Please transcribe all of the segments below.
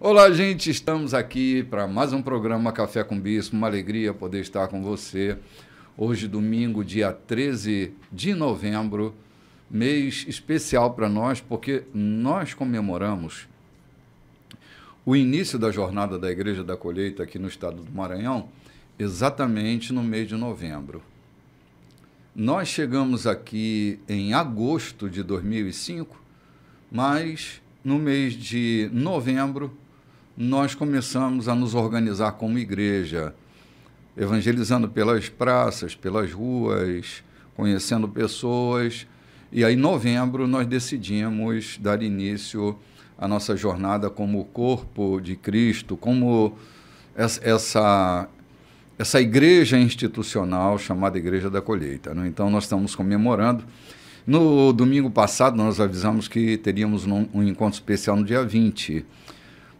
Olá, gente, estamos aqui para mais um programa Café com Bispo. Uma alegria poder estar com você. Hoje, domingo, dia 13 de novembro, mês especial para nós, porque nós comemoramos o início da jornada da Igreja da Colheita aqui no estado do Maranhão, exatamente no mês de novembro. Nós chegamos aqui em agosto de 2005, mas no mês de novembro nós começamos a nos organizar como igreja, evangelizando pelas praças, pelas ruas, conhecendo pessoas. E aí, em novembro, nós decidimos dar início à nossa jornada como corpo de Cristo, como essa igreja institucional chamada Igreja da Colheita, né? Então, nós estamos comemorando. No domingo passado, nós avisamos que teríamos um encontro especial no dia 20,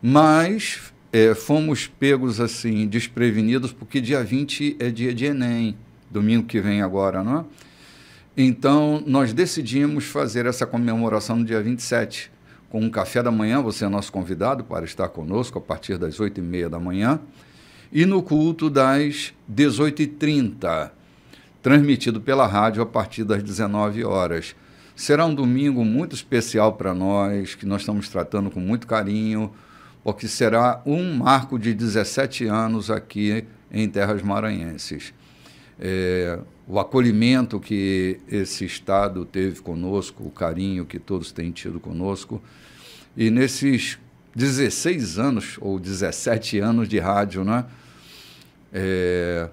mas fomos pegos assim, desprevenidos, porque dia 20 é dia de Enem, domingo que vem agora, não é? Então, nós decidimos fazer essa comemoração no dia 27, com um café da manhã. Você é nosso convidado para estar conosco a partir das 8h30 da manhã, e no culto das 18h30, transmitido pela rádio a partir das 19 horas. Será um domingo muito especial para nós, que nós estamos tratando com muito carinho, porque será um marco de 17 anos aqui em terras maranhenses. O acolhimento que esse estado teve conosco, o carinho que todos têm tido conosco, e nesses 16 anos ou 17 anos de rádio, né?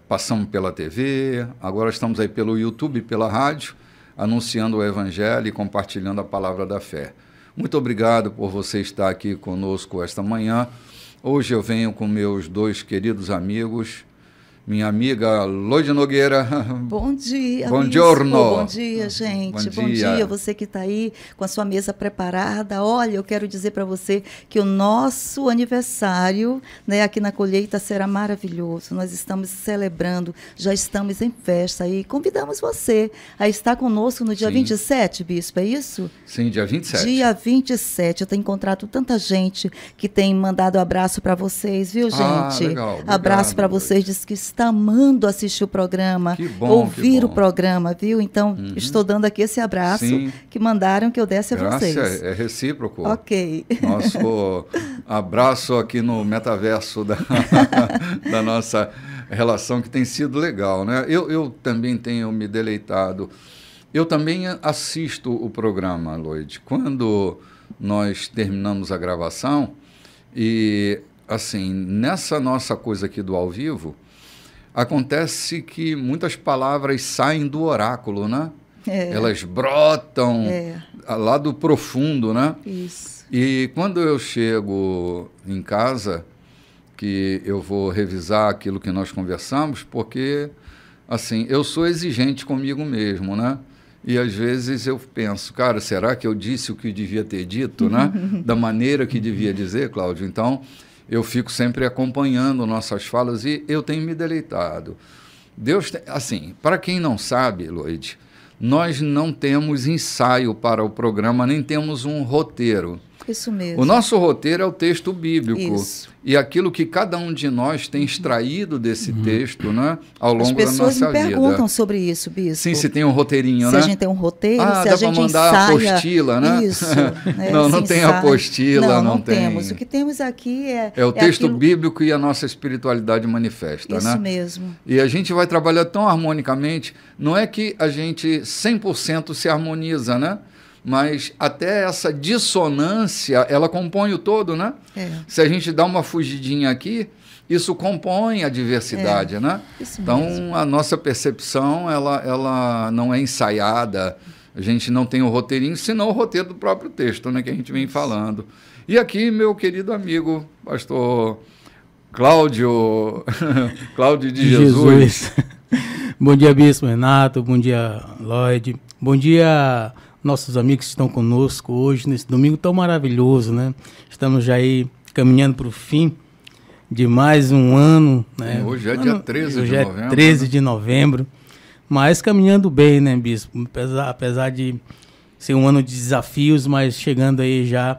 Passamos pela TV, agora estamos aí pelo YouTube, pela rádio, anunciando o Evangelho e compartilhando a palavra da fé. Muito obrigado por você estar aqui conosco esta manhã. Hoje eu venho com meus dois queridos amigos, minha amiga Loide Nogueira. Bom dia, Buongiorno. Bom dia, gente. Bom dia, você que está aí com a sua mesa preparada. Olha, eu quero dizer para você que o nosso aniversário, né, aqui na Colheita será maravilhoso. Nós estamos celebrando, já estamos em festa e convidamos você a estar conosco no dia 27, Bispo, é isso? Sim, dia 27. Dia 27. Eu tenho encontrado tanta gente que tem mandado abraço para vocês, viu, gente? Legal. Abraço para vocês, diz que está amando assistir o programa, ouvir o programa, viu? Então, estou dando aqui esse abraço que mandaram que eu desse a vocês. É recíproco. Ok. Nosso abraço aqui no metaverso da nossa relação, que tem sido legal, né? Eu também tenho me deleitado. Eu também assisto o programa, Loide. Quando nós terminamos a gravação, e assim, nessa nossa coisa aqui do ao vivo, acontece que muitas palavras saem do oráculo, né? Elas brotam lá do profundo, né? Isso. E quando eu chego em casa, que eu vou revisar aquilo que nós conversamos, porque, assim, eu sou exigente comigo mesmo, né? E às vezes eu penso, cara, será que eu disse o que devia ter dito, né? Da maneira que devia dizer, Cláudio? Então, eu fico sempre acompanhando nossas falas e eu tenho me deleitado. Deus tem, assim, para quem não sabe, Loide, nós não temos ensaio para o programa, nem temos um roteiro. Isso mesmo. O nosso roteiro é o texto bíblico. Isso. E aquilo que cada um de nós tem extraído desse texto, né, ao longo da nossa vida. As pessoas me perguntam sobre isso, Bispo. Sim, se tem um roteirinho, né? Se a gente tem um roteiro, se dá a gente para mandar ensaia. apostila, né? Isso. Não tem apostila, não tem. temos. O que temos aqui é o texto bíblico e a nossa espiritualidade manifesta, isso né? Isso mesmo. E a gente vai trabalhar tão harmonicamente, não é que a gente 100% se harmoniza, né? Mas até essa dissonância, ela compõe o todo, né? Se a gente dá uma fugidinha aqui, isso compõe a diversidade, né? Então, mesmo. A nossa percepção, ela não é ensaiada, a gente não tem o roteirinho, senão o roteiro do próprio texto, né? Que a gente vem falando. E aqui, meu querido amigo, pastor Cláudio de Jesus. Bom dia, Bispo Renato, bom dia, Loide, bom dia, nossos amigos que estão conosco hoje, nesse domingo tão maravilhoso, né? Estamos já aí caminhando para o fim de mais um ano, né? Hoje é dia 13 de novembro. Hoje é 13 de novembro, mas caminhando bem, né, Bispo? Apesar de ser um ano de desafios, mas chegando aí já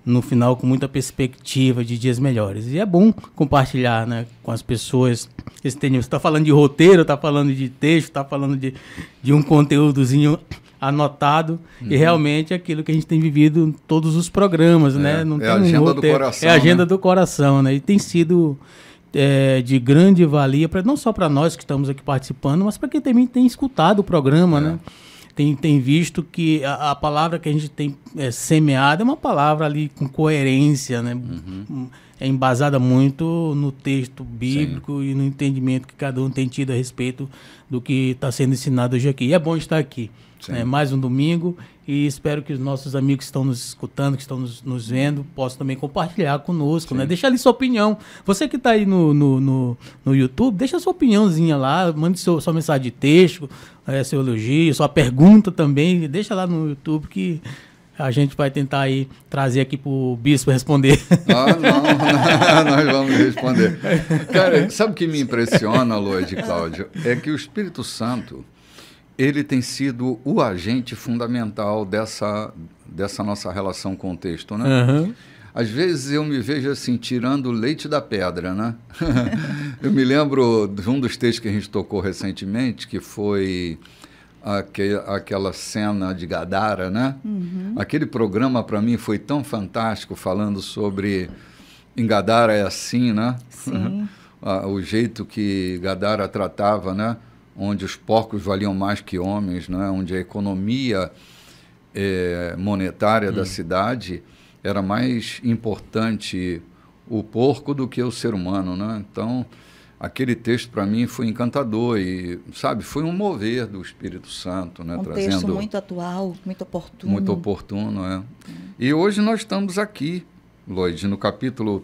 no final com muita perspectiva de dias melhores. E é bom compartilhar, né, com as pessoas. Você está falando de roteiro, está falando de texto, está falando de um conteúdozinho anotado, e realmente é aquilo que a gente tem vivido em todos os programas, né? Não tem a agenda do coração. É a agenda do coração, né? E tem sido de grande valia, não só para nós que estamos aqui participando, mas para quem também tem escutado o programa, né? Tem visto que a palavra que a gente tem semeado é uma palavra ali com coerência, né? É embasada muito no texto bíblico e no entendimento que cada um tem tido a respeito do que está sendo ensinado hoje aqui. E é bom estar aqui. Mais um domingo, e espero que os nossos amigos que estão nos escutando, que estão nos vendo, possam também compartilhar conosco, né? Deixa ali sua opinião. Você que está aí no YouTube, deixa sua opiniãozinha lá, mande sua mensagem de texto, seu elogio, sua pergunta também, deixa lá no YouTube que a gente vai tentar aí trazer aqui para o Bispo responder. Não, nós vamos responder. Cara, sabe o que me impressiona, Loide e Cláudio? É que o Espírito Santo, ele tem sido o agente fundamental dessa nossa relação com o texto, né? Às vezes eu me vejo assim, tirando o leite da pedra, né? Eu me lembro de um dos textos que a gente tocou recentemente, que foi aquela cena de Gadara, né? Aquele programa, para mim, foi tão fantástico, falando sobre... Em Gadara é assim, né? Sim. O jeito que Gadara tratava, né? Onde os porcos valiam mais que homens, né? Onde a economia monetária da cidade era mais importante o porco do que o ser humano, né? Então, aquele texto para mim foi encantador e, sabe, foi um mover do Espírito Santo, né? Texto muito atual, muito oportuno. Muito oportuno, é. E hoje nós estamos aqui, Loide, no capítulo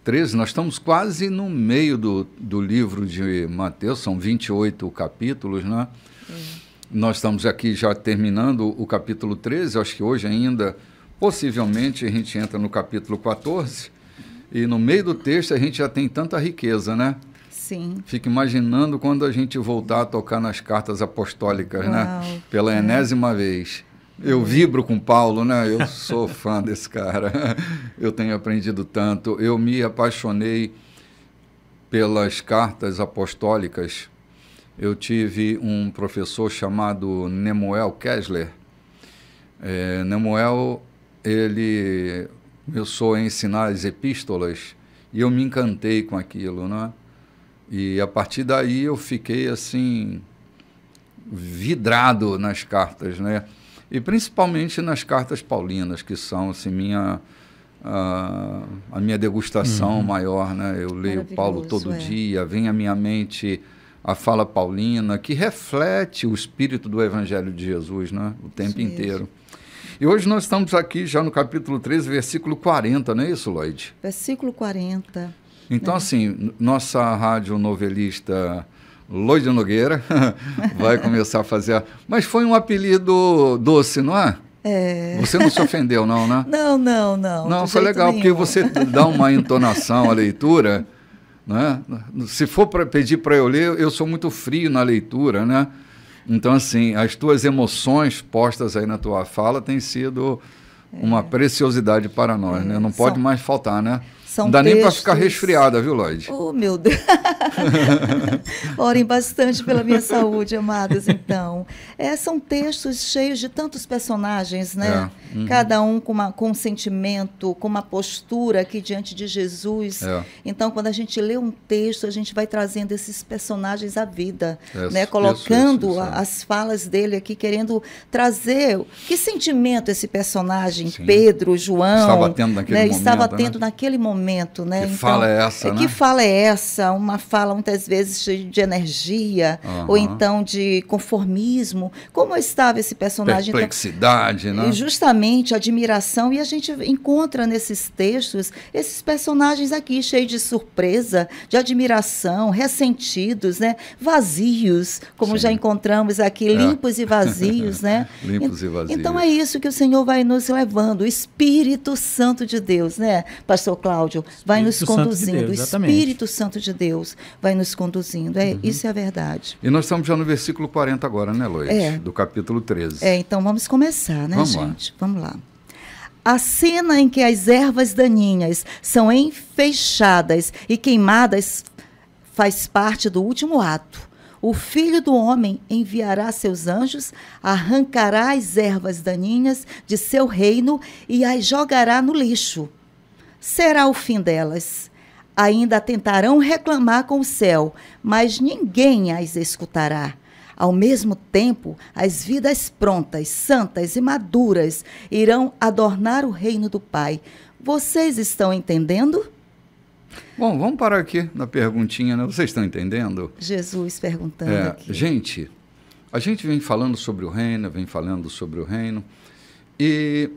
13, nós estamos quase no meio do livro de Mateus, são 28 capítulos, né? Nós estamos aqui já terminando o capítulo 13, acho que hoje ainda, possivelmente, a gente entra no capítulo 14, e no meio do texto a gente já tem tanta riqueza, né? Sim. Fico imaginando quando a gente voltar a tocar nas cartas apostólicas, né? Pela enésima vez. Eu vibro com Paulo, né? Eu sou fã desse cara. Eu tenho aprendido tanto. Eu me apaixonei pelas cartas apostólicas. Eu tive um professor chamado Nemuel Kessler. Nemuel, ele começou a ensinar as epístolas e eu me encantei com aquilo, né? E a partir daí eu fiquei assim vidrado nas cartas, né? E principalmente nas cartas paulinas, que são assim, a minha degustação maior, né? Eu leio Paulo todo dia, vem à minha mente a fala paulina, que reflete o espírito do Evangelho de Jesus, né? O tempo inteiro. E hoje nós estamos aqui já no capítulo 13, versículo 40, não é isso, Loide? Versículo 40. Então, assim, nossa rádio novelista Loide Nogueira vai começar a fazer... Mas foi um apelido doce, não é? Você não se ofendeu, não, né? Não. Não, foi legal, porque você dá uma entonação à leitura, né? Se for para pedir para eu ler, eu sou muito frio na leitura, né? Então, assim, as tuas emoções postas aí na tua fala têm sido uma preciosidade para nós, né? Não pode mais faltar, né? Não dá nem para ficar resfriada, viu, Loide? Oh, meu Deus! Orem bastante pela minha saúde, amados, então. São textos cheios de tantos personagens, né? Cada um com um sentimento, com uma postura aqui diante de Jesus. Então, quando a gente lê um texto, a gente vai trazendo esses personagens à vida, né? Colocando as falas dele aqui, querendo trazer que sentimento esse personagem, Pedro, João, estava tendo naquele momento. Estava tendo naquele momento. Né? Que fala é essa, né? Que fala é essa? Uma fala muitas vezes de energia, ou então de conformismo. Como estava esse personagem? Perplexidade, então, né? Justamente, admiração. E a gente encontra nesses textos esses personagens aqui cheios de surpresa, de admiração, ressentidos, né? Vazios, como já encontramos aqui, limpos e vazios, né? Limpos e vazios. Então é isso que o Senhor vai nos levando, o Espírito Santo de Deus, né, Pastor Cláudio? Vai nos conduzindo, o Espírito Santo de Deus vai nos conduzindo, isso é a verdade. E nós estamos já no versículo 40 agora, né, Loide? Do capítulo 13. Então vamos começar, né, gente? Vamos lá. A cena em que as ervas daninhas são enfeixadas e queimadas faz parte do último ato. O Filho do Homem enviará seus anjos, arrancará as ervas daninhas de seu reino e as jogará no lixo. Será o fim delas. Ainda tentarão reclamar com o céu, mas ninguém as escutará. Ao mesmo tempo, as vidas prontas, santas e maduras irão adornar o reino do Pai. Vocês estão entendendo? Bom, vamos parar aqui na perguntinha, né? Vocês estão entendendo? Jesus perguntando aqui. Gente, a gente vem falando sobre o reino, e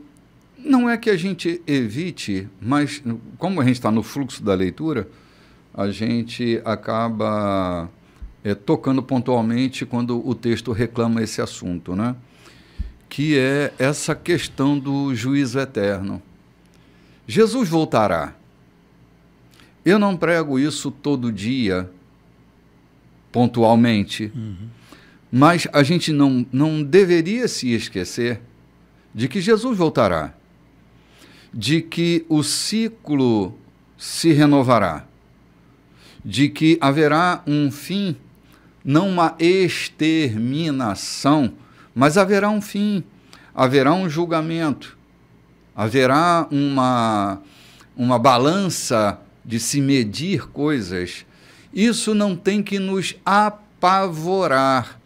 não é que a gente evite, mas como a gente está no fluxo da leitura, a gente acaba tocando pontualmente quando o texto reclama esse assunto, né? Que é essa questão do juízo eterno. Jesus voltará. Eu não prego isso todo dia, pontualmente, mas a gente não deveria se esquecer de que Jesus voltará, de que o ciclo se renovará, de que haverá um fim, não uma exterminação, mas haverá um fim, haverá um julgamento, haverá uma balança de se medir coisas. Isso não tem que nos apavorar.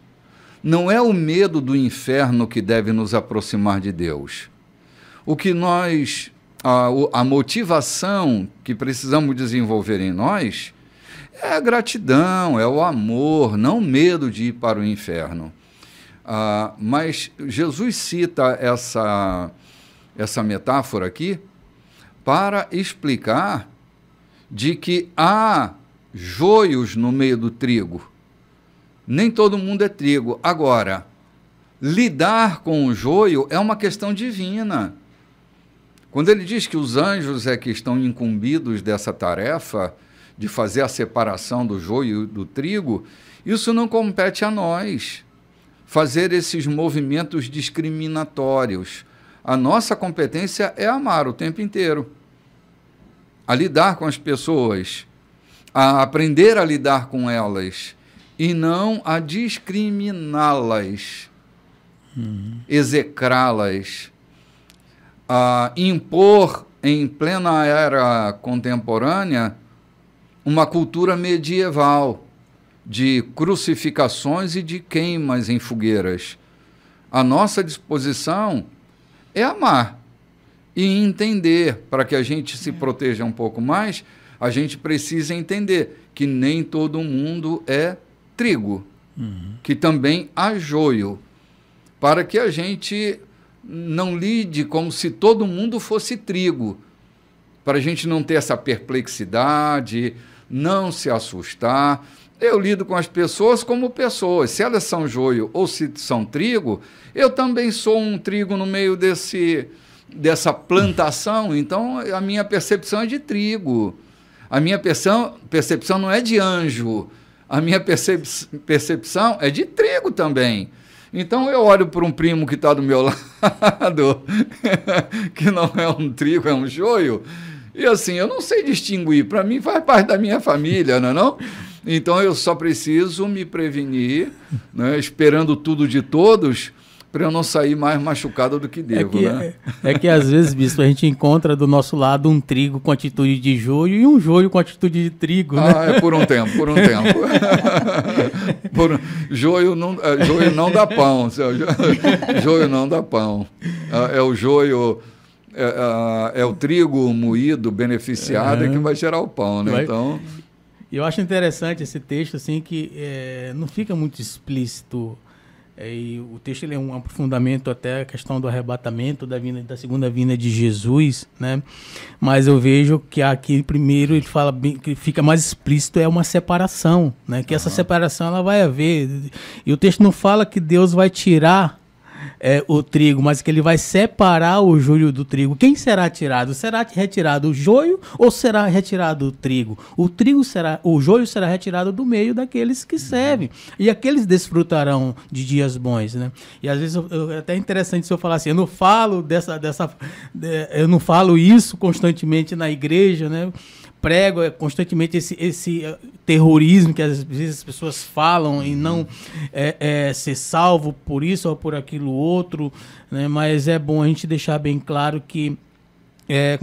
Não é o medo do inferno que deve nos aproximar de Deus. O que a motivação que precisamos desenvolver em nós é a gratidão, é o amor, não o medo de ir para o inferno. Mas Jesus cita essa metáfora aqui para explicar de que há joios no meio do trigo. Nem todo mundo é trigo. Agora, lidar com o joio é uma questão divina. Quando ele diz que os anjos é que estão incumbidos dessa tarefa de fazer a separação do joio e do trigo, isso não compete a nós fazer esses movimentos discriminatórios. A nossa competência é amar o tempo inteiro, a lidar com as pessoas, a aprender a lidar com elas e não a discriminá-las, execrá-las, a impor em plena era contemporânea uma cultura medieval de crucificações e de queimas em fogueiras. A nossa disposição é amar e entender. Para que a gente se proteja um pouco mais, a gente precisa entender que nem todo mundo é trigo, que também há joio, para que a gente não lide como se todo mundo fosse trigo, para a gente não ter essa perplexidade, não se assustar. Eu lido com as pessoas como pessoas. Se elas são joio ou se são trigo, eu também sou um trigo no meio dessa plantação, então a minha percepção é de trigo. A minha percepção não é de anjo, a minha percepção é de trigo também. Então eu olho para um primo que está do meu lado, que não é um trigo, é um joio, e assim, eu não sei distinguir, para mim faz parte da minha família, não é não? Então eu só preciso me prevenir, né, esperando tudo de todos, para eu não sair mais machucado do que devo, né? É que às vezes, bispo, a gente encontra do nosso lado um trigo com atitude de joio e um joio com atitude de trigo, né? É por um tempo. Joio não dá pão, joio não dá pão. É o joio, é o trigo moído, beneficiado, que vai gerar o pão, né? Então... Eu acho interessante esse texto, assim, que não fica muito explícito. E o texto ele é um aprofundamento até a questão do arrebatamento da segunda vinda de Jesus, né? Mas eu vejo que aqui primeiro ele fala bem, que fica mais explícito, é uma separação, né? Que essa separação ela vai haver, e o texto não fala que Deus vai tirar o trigo, mas que ele vai separar o joio do trigo. Quem será tirado? Será retirado o joio ou será retirado o trigo? O joio será retirado do meio daqueles que servem. E aqueles desfrutarão de dias bons, né? E às vezes é até interessante se eu falar assim, eu não falo eu não falo isso constantemente na igreja, né? Prego constantemente esse terrorismo que às vezes as pessoas falam e não ser salvo por isso ou por aquilo outro, né? Mas é bom a gente deixar bem claro que é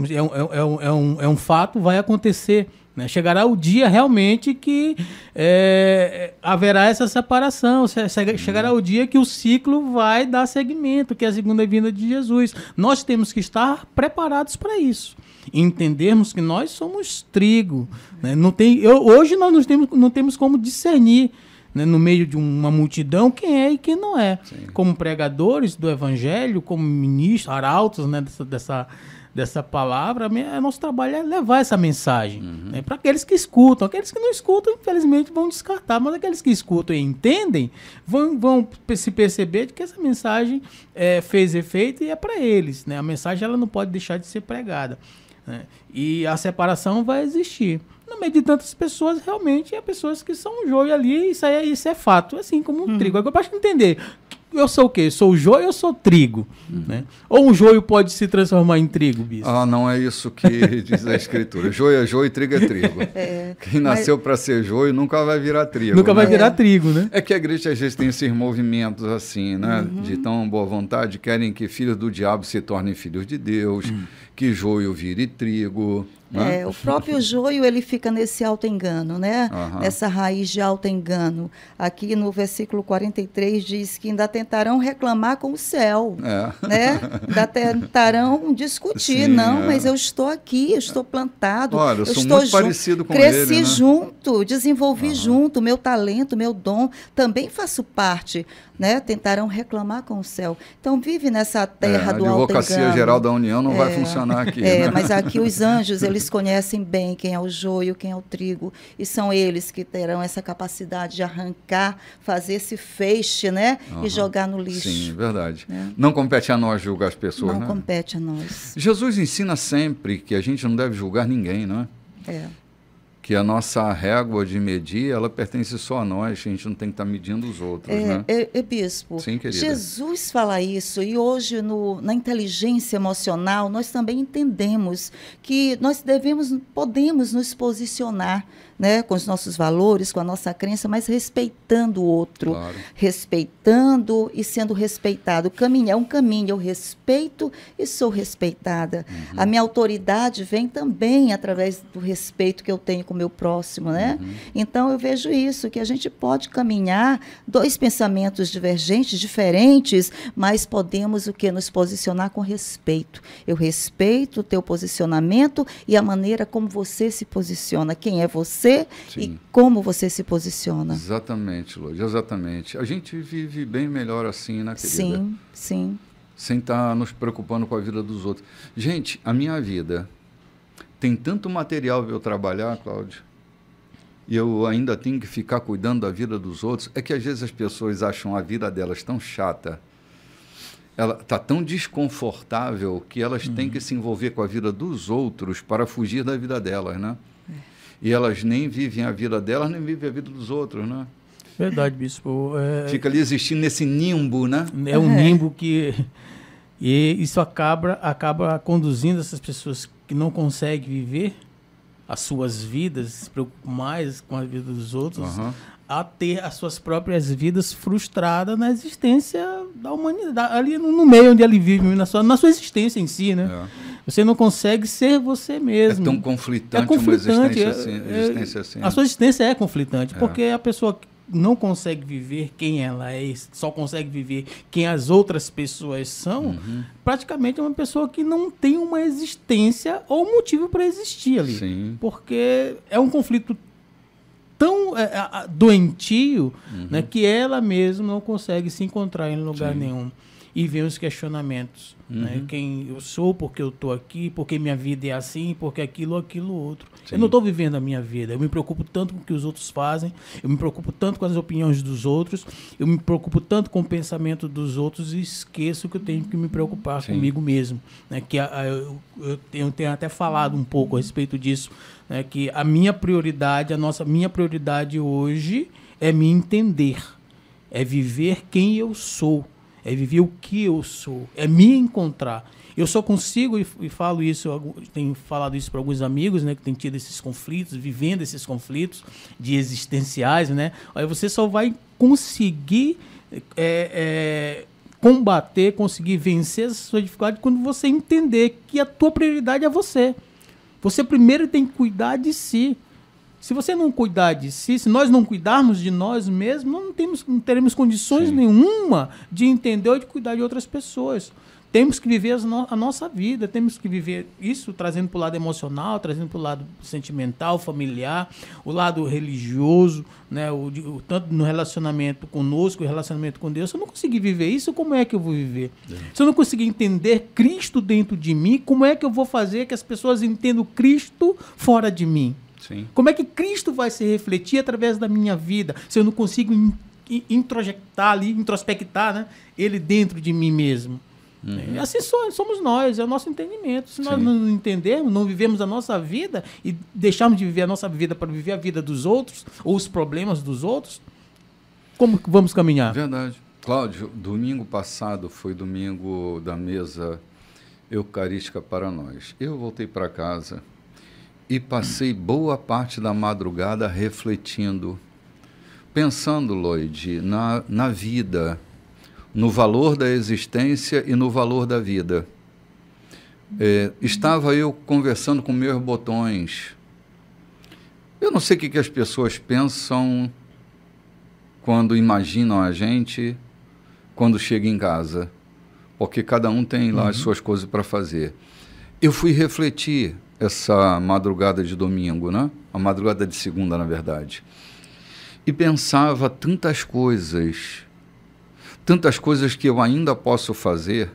um fato, vai acontecer, né? Chegará o dia realmente que haverá essa separação, chegará o dia que o ciclo vai dar seguimento, que é a segunda vinda de Jesus. Nós temos que estar preparados para isso. Entendermos que nós somos trigo, né? Hoje nós não temos como discernir, né, no meio de uma multidão quem é e quem não é. Sim. Como pregadores do evangelho, como ministros, arautos, né, dessa palavra, nosso trabalho é levar essa mensagem, né, para aqueles que escutam. Aqueles que não escutam, infelizmente, vão descartar, mas aqueles que escutam e entendem vão se perceber de que essa mensagem fez efeito e é para eles, né? A mensagem ela não pode deixar de ser pregada. E a separação vai existir. No meio de tantas pessoas, realmente, há pessoas que são joio ali, isso é fato, assim como um trigo. Agora, para entender, eu sou o quê? Sou joio ou sou trigo? Né? Ou um joio pode se transformar em trigo, bispo? Não é isso que diz a Escritura. Joio é joio e trigo é trigo. Quem nasceu para ser joio nunca vai virar trigo. Nunca vai virar trigo, né? É que a igreja às vezes tem esses movimentos assim, né? De tão boa vontade, querem que filhos do diabo se tornem filhos de Deus, que joio vire trigo. Né? O próprio joio, ele fica nesse auto-engano, né? Nessa raiz de auto-engano. Aqui no versículo 43 diz que ainda tentarão reclamar com o céu, né? Ainda tentarão discutir. Sim, mas eu estou aqui, eu estou plantado. Olha, eu sou muito parecido com ele, cresci junto, desenvolvi junto, meu talento, meu dom, também faço parte. Né? Tentarão reclamar com o céu. Então, vive nessa terra do auto-engano. A Advocacia Geral da União não vai funcionar aqui. Né? Mas aqui os anjos, eles conhecem bem quem é o joio, quem é o trigo, e são eles que terão essa capacidade de arrancar, fazer esse feixe, né? E jogar no lixo. Sim, verdade. Não compete a nós julgar as pessoas, né? Não compete a nós. Jesus ensina sempre que a gente não deve julgar ninguém, não é? Que a nossa régua de medir, ela pertence só a nós, a gente não tem que estar medindo os outros, né? Bispo, sim, querida. Jesus fala isso, e hoje na inteligência emocional nós também entendemos que nós podemos nos posicionar, né, com os nossos valores, com a nossa crença, mas respeitando o outro, respeitando e sendo respeitado. É um caminho, eu respeito e sou respeitada. A minha autoridade vem também através do respeito que eu tenho com o meu próximo, né? Então, eu vejo isso, que a gente pode caminhar, dois pensamentos divergentes, diferentes, mas podemos nos posicionar com respeito. Eu respeito o teu posicionamento e a maneira como você se posiciona. Quem é você? Sim. E como você se posiciona. Exatamente, Lourdes, exatamente. A gente vive bem melhor assim, né, querida? Sim. Sem estar nos preocupando com a vida dos outros. Gente, a minha vida tem tanto material para eu trabalhar, Cláudio, e eu ainda tenho que ficar cuidando da vida dos outros. É que às vezes as pessoas acham a vida delas tão chata, ela está tão desconfortável que elas têm que se envolver com a vida dos outros para fugir da vida delas, né? E elas nem vivem a vida delas, nem vivem a vida dos outros, né? Verdade, bispo. Fica ali existindo nesse nimbo, né? É um nimbo que... E isso acaba conduzindo essas pessoas que não conseguem viver as suas vidas, se preocupam mais com a vida dos outros, a ter as suas próprias vidas frustradas na existência da humanidade, ali no meio onde ele vive, na sua existência em si, né? Você não consegue ser você mesmo. É tão conflitante, uma existência assim. A sua existência é conflitante, porque a pessoa não consegue viver quem ela é, só consegue viver quem as outras pessoas são, praticamente é uma pessoa que não tem uma existência ou motivo para existir ali. Sim. Porque é um conflito tão doentio, né, que ela mesma não consegue se encontrar em lugar nenhum. e vem os questionamentos. Né? Quem eu sou, porque eu estou aqui, porque minha vida é assim, porque aquilo outro. Sim. Eu não estou vivendo a minha vida. Eu me preocupo tanto com o que os outros fazem, eu me preocupo tanto com as opiniões dos outros, eu me preocupo tanto com o pensamento dos outros e esqueço que eu tenho que me preocupar comigo mesmo. Né? Que eu tenho até falado um pouco a respeito disso, né? Que a minha prioridade, minha prioridade hoje é me entender, é viver quem eu sou, é viver o que eu sou, é me encontrar. Eu só consigo, e falo isso, tenho falado isso para alguns amigos, né, que têm tido esses conflitos, vivendo esses conflitos de existenciais, né? Aí você só vai conseguir combater, conseguir vencer essa sua dificuldade quando você entender que a tua prioridade é você. Você primeiro tem que cuidar de si. Se você não cuidar de si, se nós não cuidarmos de nós mesmos, não teremos condições nenhuma de entender ou de cuidar de outras pessoas. Temos que viver a nossa vida, temos que viver isso trazendo para o lado emocional, trazendo para o lado sentimental, familiar, o lado religioso, né? Tanto no relacionamento conosco, o relacionamento com Deus. Se eu não conseguir viver isso, como é que eu vou viver? Se eu não conseguir entender Cristo dentro de mim, como é que eu vou fazer que as pessoas entendam Cristo fora de mim? Sim. Como é que Cristo vai se refletir através da minha vida se eu não consigo introspectar, né, ele dentro de mim mesmo? Assim somos nós, é o nosso entendimento. Se nós não entendermos, não vivemos a nossa vida e deixarmos de viver a nossa vida para viver a vida dos outros ou os problemas dos outros, como vamos caminhar? Verdade. Cláudio, domingo passado foi domingo da mesa eucarística para nós. Eu voltei para casa e passei boa parte da madrugada refletindo, pensando, Lloyd, na vida, no valor da existência e no valor da vida. Estava eu conversando com meus botões. Eu não sei o que as pessoas pensam quando imaginam a gente, quando chega em casa, porque cada um tem lá as suas coisas para fazer. Eu fui refletir essa madrugada de domingo, né? A madrugada de segunda, na verdade. E pensava tantas coisas que eu ainda posso fazer,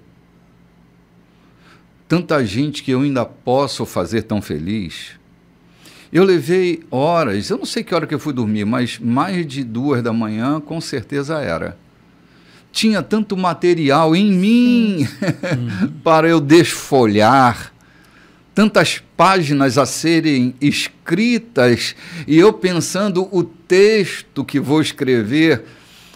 tanta gente que eu ainda posso fazer tão feliz. Eu levei horas, eu não sei que hora que eu fui dormir, mas mais de 2 da manhã, com certeza era. Tinha tanto material em mim para eu desfolhar, tantas páginas a serem escritas, e eu pensando o texto que vou escrever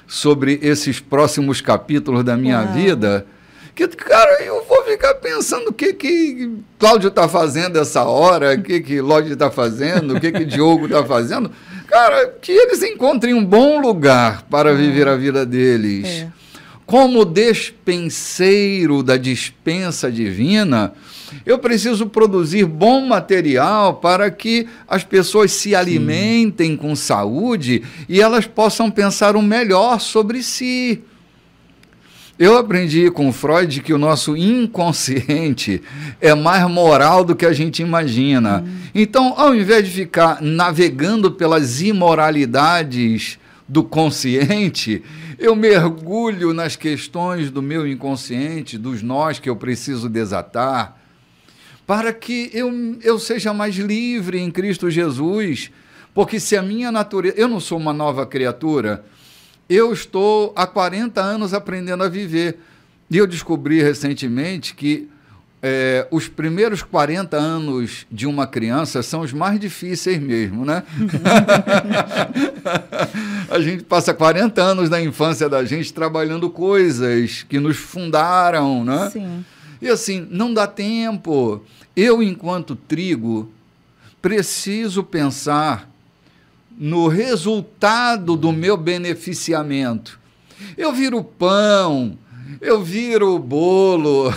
sobre esses próximos capítulos da minha vida, que, cara, eu vou ficar pensando o que Cláudio está fazendo essa hora, o que Lloyd está fazendo, o que Diogo está fazendo. Cara, que eles encontrem um bom lugar para viver a vida deles. Como despenseiro da dispensa divina, eu preciso produzir bom material para que as pessoas se alimentem com saúde e elas possam pensar o melhor sobre si. Eu aprendi com Freud que o nosso inconsciente é mais moral do que a gente imagina. Então, ao invés de ficar navegando pelas imoralidades do consciente, eu mergulho nas questões do meu inconsciente, dos nós que eu preciso desatar, para que eu seja mais livre em Cristo Jesus, porque se a minha natureza... Eu não sou uma nova criatura, eu estou há 40 anos aprendendo a viver. E eu descobri recentemente que os primeiros 40 anos de uma criança são os mais difíceis mesmo, né? A gente passa 40 anos da infância da gente trabalhando coisas que nos fundaram, né? Sim. E assim, não dá tempo. Eu, enquanto trigo, preciso pensar no resultado do meu beneficiamento. Eu viro pão, eu viro bolo,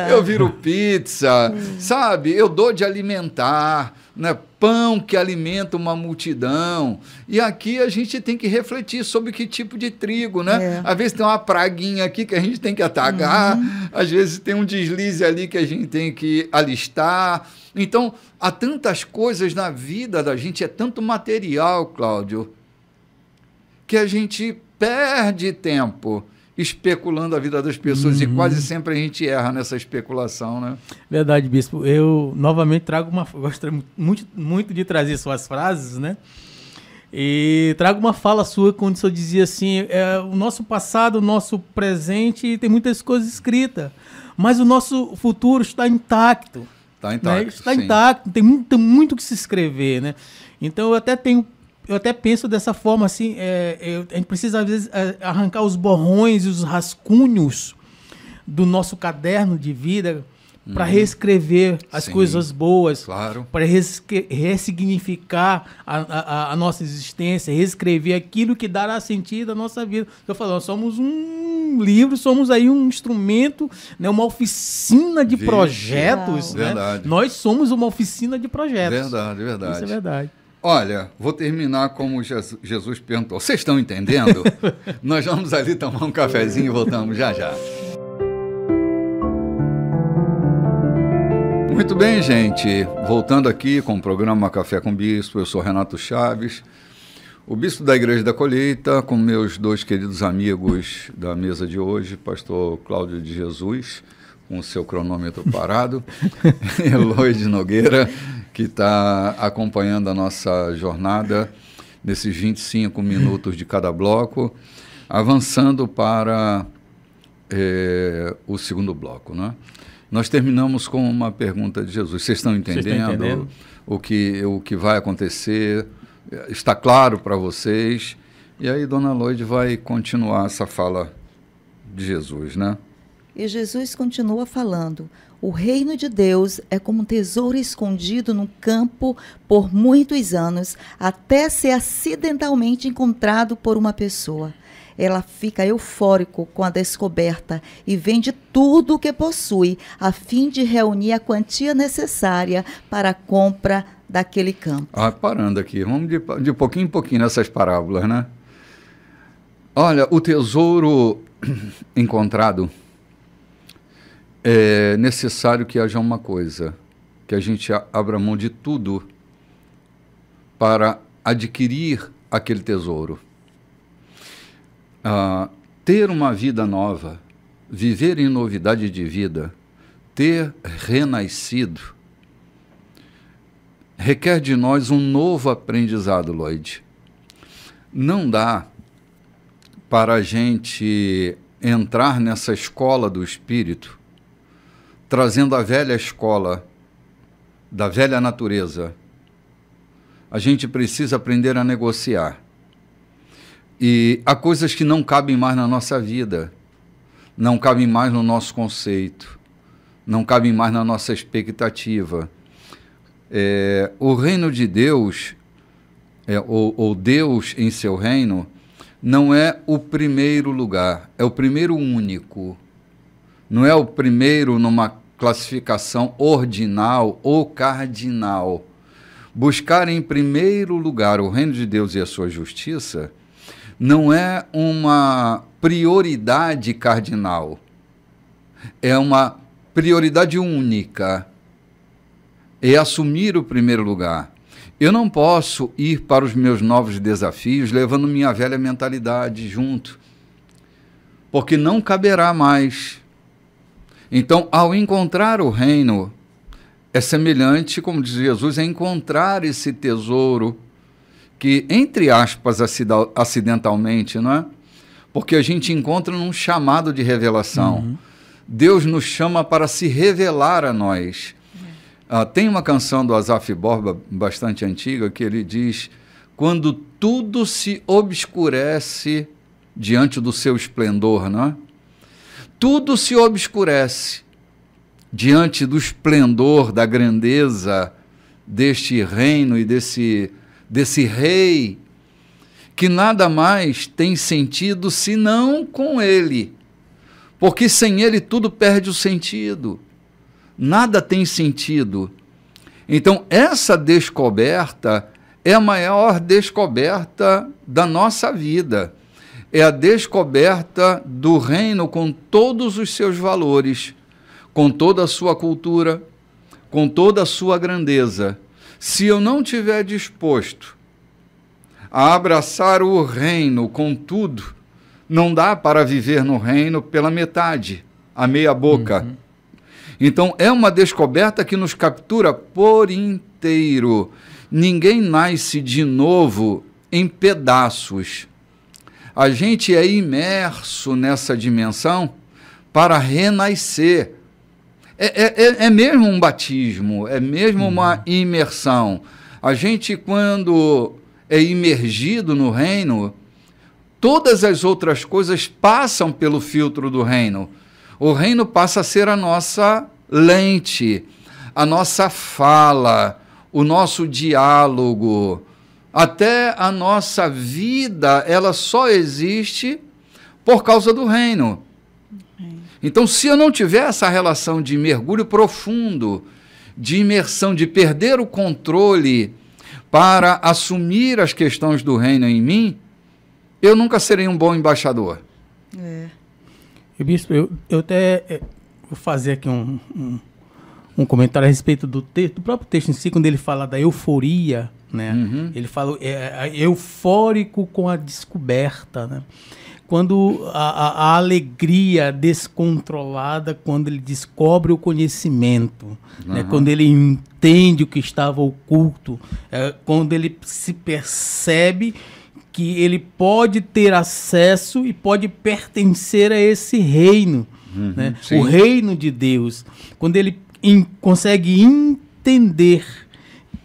eu viro pizza, sabe? Eu dou de alimentar, né? Pão que alimenta uma multidão. E aqui a gente tem que refletir sobre que tipo de trigo, né? Às vezes tem uma praguinha aqui que a gente tem que atacar, às vezes tem um deslize ali que a gente tem que alistar. Então, há tantas coisas na vida da gente, é tanto material, Cláudio, que a gente perde tempo especulando a vida das pessoas, e quase sempre a gente erra nessa especulação, né? Verdade, bispo. Eu novamente trago gosto muito de trazer suas frases, né? E trago uma fala sua quando o senhor dizia assim, o nosso passado, o nosso presente tem muitas coisas escritas, mas o nosso futuro está intacto. Está intacto, né? Está intacto, tem muito que se escrever, né? Então eu até penso dessa forma assim, a gente precisa às vezes arrancar os borrões e os rascunhos do nosso caderno de vida para reescrever as coisas boas, claro, para ressignificar a nossa existência, reescrever aquilo que dará sentido à nossa vida. Eu falo, nós somos um livro, somos aí um instrumento, né, uma oficina de projetos. Né? Verdade. Nós somos uma oficina de projetos. Verdade, verdade. Isso é verdade. Olha, vou terminar como Jesus perguntou. Vocês estão entendendo? Nós vamos ali tomar um cafezinho e voltamos já já. Muito bem, gente. Voltando aqui com o programa Café com Bispo, eu sou Renato Chaves, o bispo da Igreja da Colheita, com meus dois queridos amigos da mesa de hoje, pastor Cláudio de Jesus, com o seu cronômetro parado, Eloide Nogueira, que está acompanhando a nossa jornada nesses 25 minutos de cada bloco, avançando para o segundo bloco, né? Nós terminamos com uma pergunta de Jesus. Vocês estão entendendo o que vai acontecer? Está claro para vocês? E aí Dona Loide vai continuar essa fala de Jesus, né? E Jesus continua falando: o reino de Deus é como um tesouro escondido no campo por muitos anos, até ser acidentalmente encontrado por uma pessoa. Ela fica eufórico com a descoberta e vende tudo o que possui, a fim de reunir a quantia necessária para a compra daquele campo. Parando aqui, vamos de pouquinho em pouquinho nessas parábolas, né? Olha, o tesouro encontrado, é necessário que haja uma coisa, que a gente abra mão de tudo para adquirir aquele tesouro. Ter uma vida nova, viver em novidade de vida, ter renascido, requer de nós um novo aprendizado, Lloyd. Não dá para a gente entrar nessa escola do Espírito trazendo a velha escola da velha natureza. A gente precisa aprender a negociar. E há coisas que não cabem mais na nossa vida, não cabem mais no nosso conceito, não cabem mais na nossa expectativa. O reino de Deus, ou Deus em seu reino, não é o primeiro lugar, é o primeiro único. Não é o primeiro numa classificação ordinal ou cardinal. Buscar em primeiro lugar o reino de Deus e a sua justiça não é uma prioridade cardinal, é uma prioridade única, é assumir o primeiro lugar. Eu não posso ir para os meus novos desafios levando minha velha mentalidade junto, porque não caberá mais. Então, ao encontrar o reino, é semelhante, como diz Jesus, a encontrar esse tesouro que, entre aspas, acidentalmente, não é? Porque a gente encontra num chamado de revelação. Uhum. Deus nos chama para se revelar a nós. Tem uma canção do Asaf Borba, bastante antiga, que ele diz: quando tudo se obscurece diante do seu esplendor, não é? Tudo se obscurece diante do esplendor, da grandeza deste reino e desse rei, que nada mais tem sentido senão com ele, porque sem ele tudo perde o sentido, nada tem sentido. Então essa descoberta é a maior descoberta da nossa vida, é a descoberta do reino com todos os seus valores, com toda a sua cultura, com toda a sua grandeza. Se eu não estiver disposto a abraçar o reino com tudo, Não dá para viver no reino pela metade, a meia boca. Então, é uma descoberta que nos captura por inteiro. Ninguém nasce de novo em pedaços. A gente é imerso nessa dimensão para renascer. É mesmo um batismo, é mesmo uma imersão. A gente, quando é imergido no reino, todas as outras coisas passam pelo filtro do reino. O reino passa a ser a nossa lente, a nossa fala, o nosso diálogo, até a nossa vida, ela só existe por causa do reino. Então, se eu não tiver essa relação de mergulho profundo, de imersão, de perder o controle para assumir as questões do reino em mim, eu nunca serei um bom embaixador. E, bispo, eu até vou fazer aqui um comentário a respeito do próprio texto em si, quando ele fala da euforia, né? Ele fala eufórico com a descoberta, né? Quando a alegria descontrolada, quando ele descobre o conhecimento, né? Quando ele entende o que estava oculto, quando ele se percebe que ele pode ter acesso e pode pertencer a esse reino, né? O reino de Deus. Quando ele consegue entender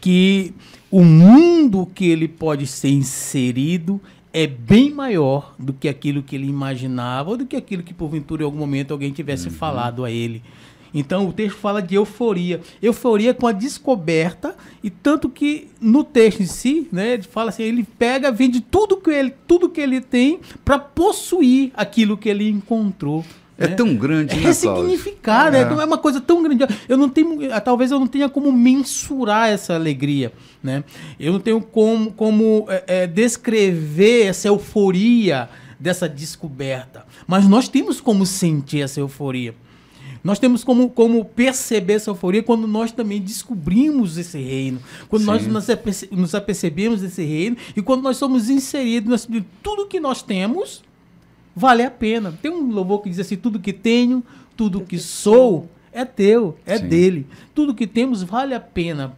que o mundo que ele pode ser inserido é bem maior do que aquilo que ele imaginava ou do que aquilo que, porventura, em algum momento alguém tivesse falado a ele. Então, o texto fala de euforia. Euforia com a descoberta, e tanto que no texto em si, né, ele fala assim, ele vende tudo que ele tem para possuir aquilo que ele encontrou. É tão grande, né, ressignificar, né? Então, é uma coisa tão grande. Talvez eu não tenha como mensurar essa alegria, né? Eu não tenho como descrever essa euforia dessa descoberta. Mas nós temos como sentir essa euforia. Nós temos como perceber essa euforia quando nós também descobrimos esse reino, quando nós nos apercebemos desse reino e quando nós somos inseridos, tudo que nós temos vale a pena. Tem um louvor que diz assim, tudo que tenho, tudo que sou é teu, é dele. Tudo que temos vale a pena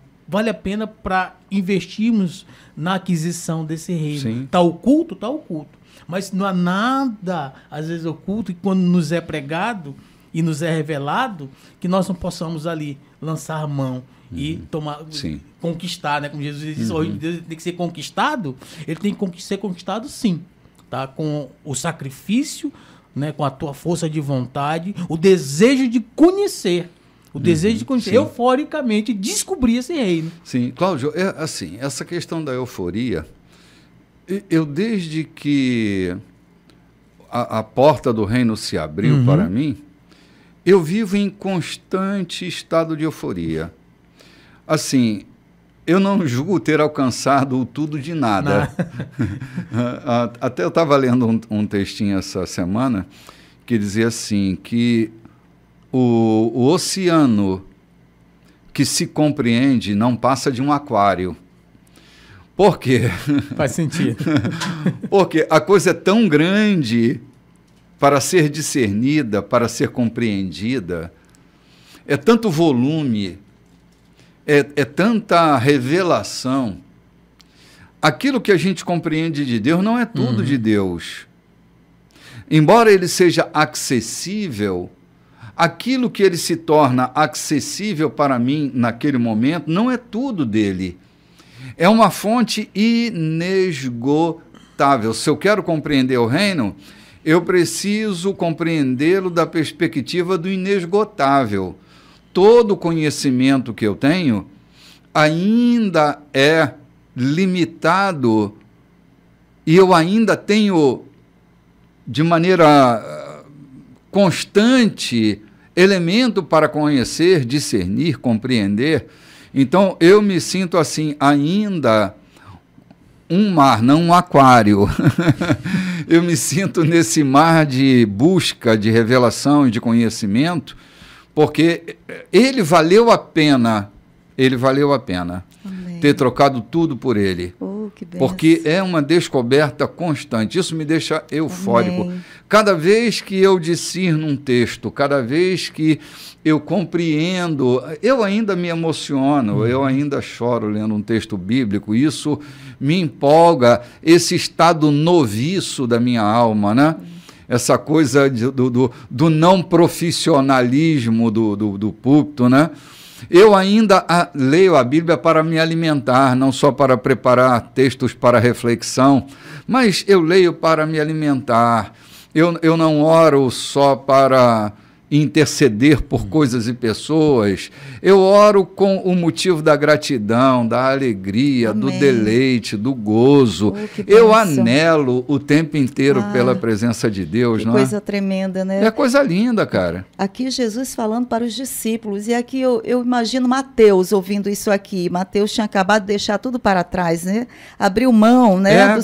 para investirmos na aquisição desse reino. Está oculto, está oculto. Mas não há nada, às vezes, oculto, e quando nos é pregado e nos é revelado, que nós não possamos ali lançar mão e conquistar, né? Como Jesus disse, hoje Deus tem que ser conquistado, ele tem que ser conquistado sim. Tá? Com o sacrifício, né? Com a tua força de vontade, o desejo de conhecer, euforicamente descobrir esse reino. Sim, Cláudio, assim, essa questão da euforia, eu desde que a porta do reino se abriu para mim, eu vivo em constante estado de euforia. Assim, eu não julgo ter alcançado o tudo de nada. Até eu estava lendo um textinho essa semana que dizia assim, que o oceano que se compreende não passa de um aquário. Por quê? Faz sentido. Porque a coisa é tão grande para ser discernida, para ser compreendida, é tanto volume, é tanta revelação. Aquilo que a gente compreende de Deus não é tudo de Deus. Embora ele seja acessível, aquilo que ele se torna acessível para mim naquele momento não é tudo dele. É uma fonte inesgotável. Se eu quero compreender o reino, eu preciso compreendê-lo da perspectiva do inesgotável. Todo conhecimento que eu tenho ainda é limitado e eu ainda tenho, de maneira constante, elemento para conhecer, discernir, compreender. Então, eu me sinto assim, ainda um mar, não um aquário. Eu me sinto nesse mar de busca, de revelação e de conhecimento, porque ele valeu a pena Amém. Ter trocado tudo por ele. Que porque é uma descoberta constante. Isso me deixa eufórico. Amém. Cada vez que eu discerno um texto, cada vez que eu compreendo, eu ainda me emociono, eu ainda choro lendo um texto bíblico, isso me empolga, esse estado noviço da minha alma, né? Essa coisa do não profissionalismo do púlpito, né? Eu ainda leio a Bíblia para me alimentar, não só para preparar textos para reflexão, mas eu leio para me alimentar. Eu não oro só para interceder por coisas e pessoas. Eu oro com o motivo da gratidão, da alegria, Amém. do deleite, do gozo. Eu anelo o tempo inteiro pela presença de Deus. Que coisa tremenda, né? É coisa linda, cara. Aqui Jesus falando para os discípulos, e aqui eu imagino Mateus ouvindo isso aqui. Mateus tinha acabado de deixar tudo para trás, né? Abriu mão, né?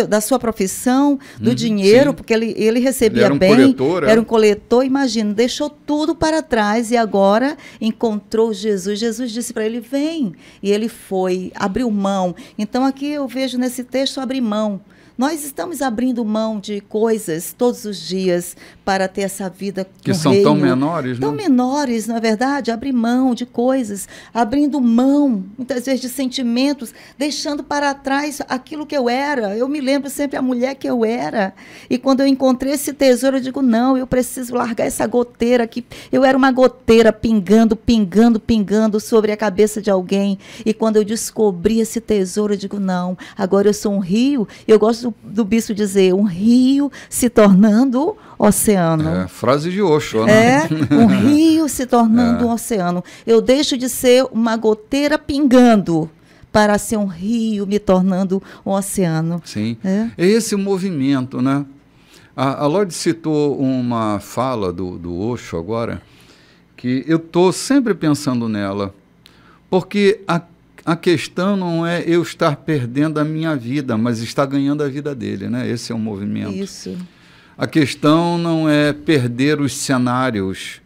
Da sua profissão, do dinheiro, sim. Porque ele recebia bem. Era um coletor, imagina. Deixou tudo para trás e agora encontrou Jesus. Jesus disse para ele, vem. E ele foi, abriu mão. Então aqui eu vejo nesse texto abrir mão. Nós estamos abrindo mão de coisas todos os dias para ter essa vida que são reino. Tão menores, tão menores, não é verdade? Abrir mão de coisas, abrindo mão, muitas vezes, de sentimentos, deixando para trás aquilo que eu era. Eu me lembro sempre a mulher que eu era. E quando eu encontrei esse tesouro, eu digo, não, eu preciso largar essa goteira que eu era uma goteira pingando, pingando, pingando sobre a cabeça de alguém. E quando eu descobri esse tesouro, eu digo, não, agora eu sou um rio. Eu gosto do bispo dizer, um rio se tornando oceano. Frase de Osho, né? Um rio se tornando um oceano. Eu deixo de ser uma goteira pingando para ser um rio me tornando um oceano. Sim. É esse o movimento, né? A Lorde citou uma fala do Osho agora, que eu estou sempre pensando nela, porque a questão não é eu estar perdendo a minha vida, mas estar ganhando a vida dele, né? Esse é o movimento. Isso. A questão não é perder os cenários,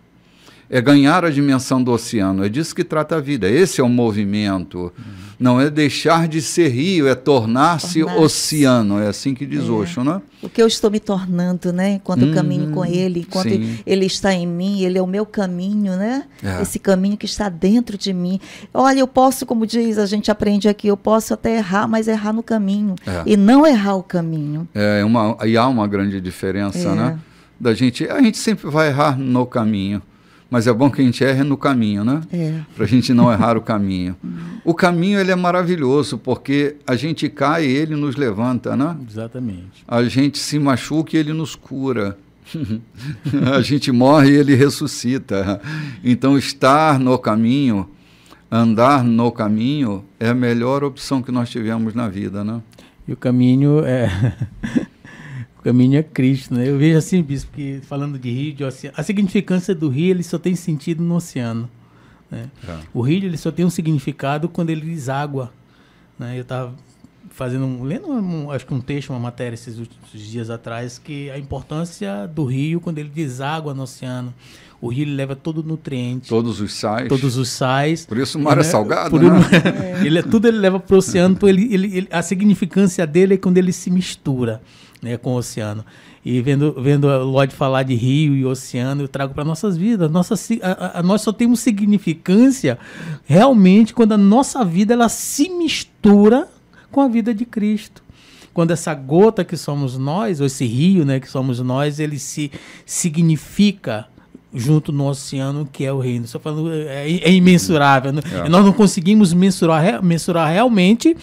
é ganhar a dimensão do oceano. É disso que trata a vida. Esse é o movimento. Não é deixar de ser rio, é tornar-se oceano. É assim que diz Osho, né? O que eu estou me tornando, né? Enquanto eu caminho com ele, enquanto ele está em mim, ele é o meu caminho, né? Esse caminho que está dentro de mim. Olha, eu posso, como diz, a gente aprende aqui, eu posso até errar, mas errar no caminho. E não errar o caminho. E há uma grande diferença, né? A gente sempre vai errar no caminho. Mas é bom que a gente erre no caminho, né? Para a gente não errar o caminho. O caminho, ele é maravilhoso, porque a gente cai e ele nos levanta, né? Exatamente. A gente se machuca e ele nos cura. A gente morre e ele ressuscita. Então, estar no caminho, andar no caminho, é a melhor opção que nós tivemos na vida, né? E o caminho o caminho é Cristo, né? Eu vejo assim, bispo, que falando de rio, de oceano, a significância do rio, ele só tem sentido no oceano, né? O rio, ele só tem um significado quando ele deságua, né? Eu estava lendo acho que um texto, uma matéria esses últimos dias atrás, que a importância do rio quando ele deságua no oceano. O rio, ele leva todo o nutriente. Todos os sais. Por isso o mar é salgado, né? Tudo ele leva para o oceano. Então a significância dele é quando ele se mistura, né, com o oceano. E vendo a Lorde falar de rio e oceano, eu trago para nossas vidas. Nós só temos significância realmente quando a nossa vida ela se mistura com a vida de Cristo. Quando essa gota que somos nós, ou esse rio, né, que somos nós, ele se significa junto no oceano que é o reino. Só falando, é imensurável. Né? Nós não conseguimos mensurar realmente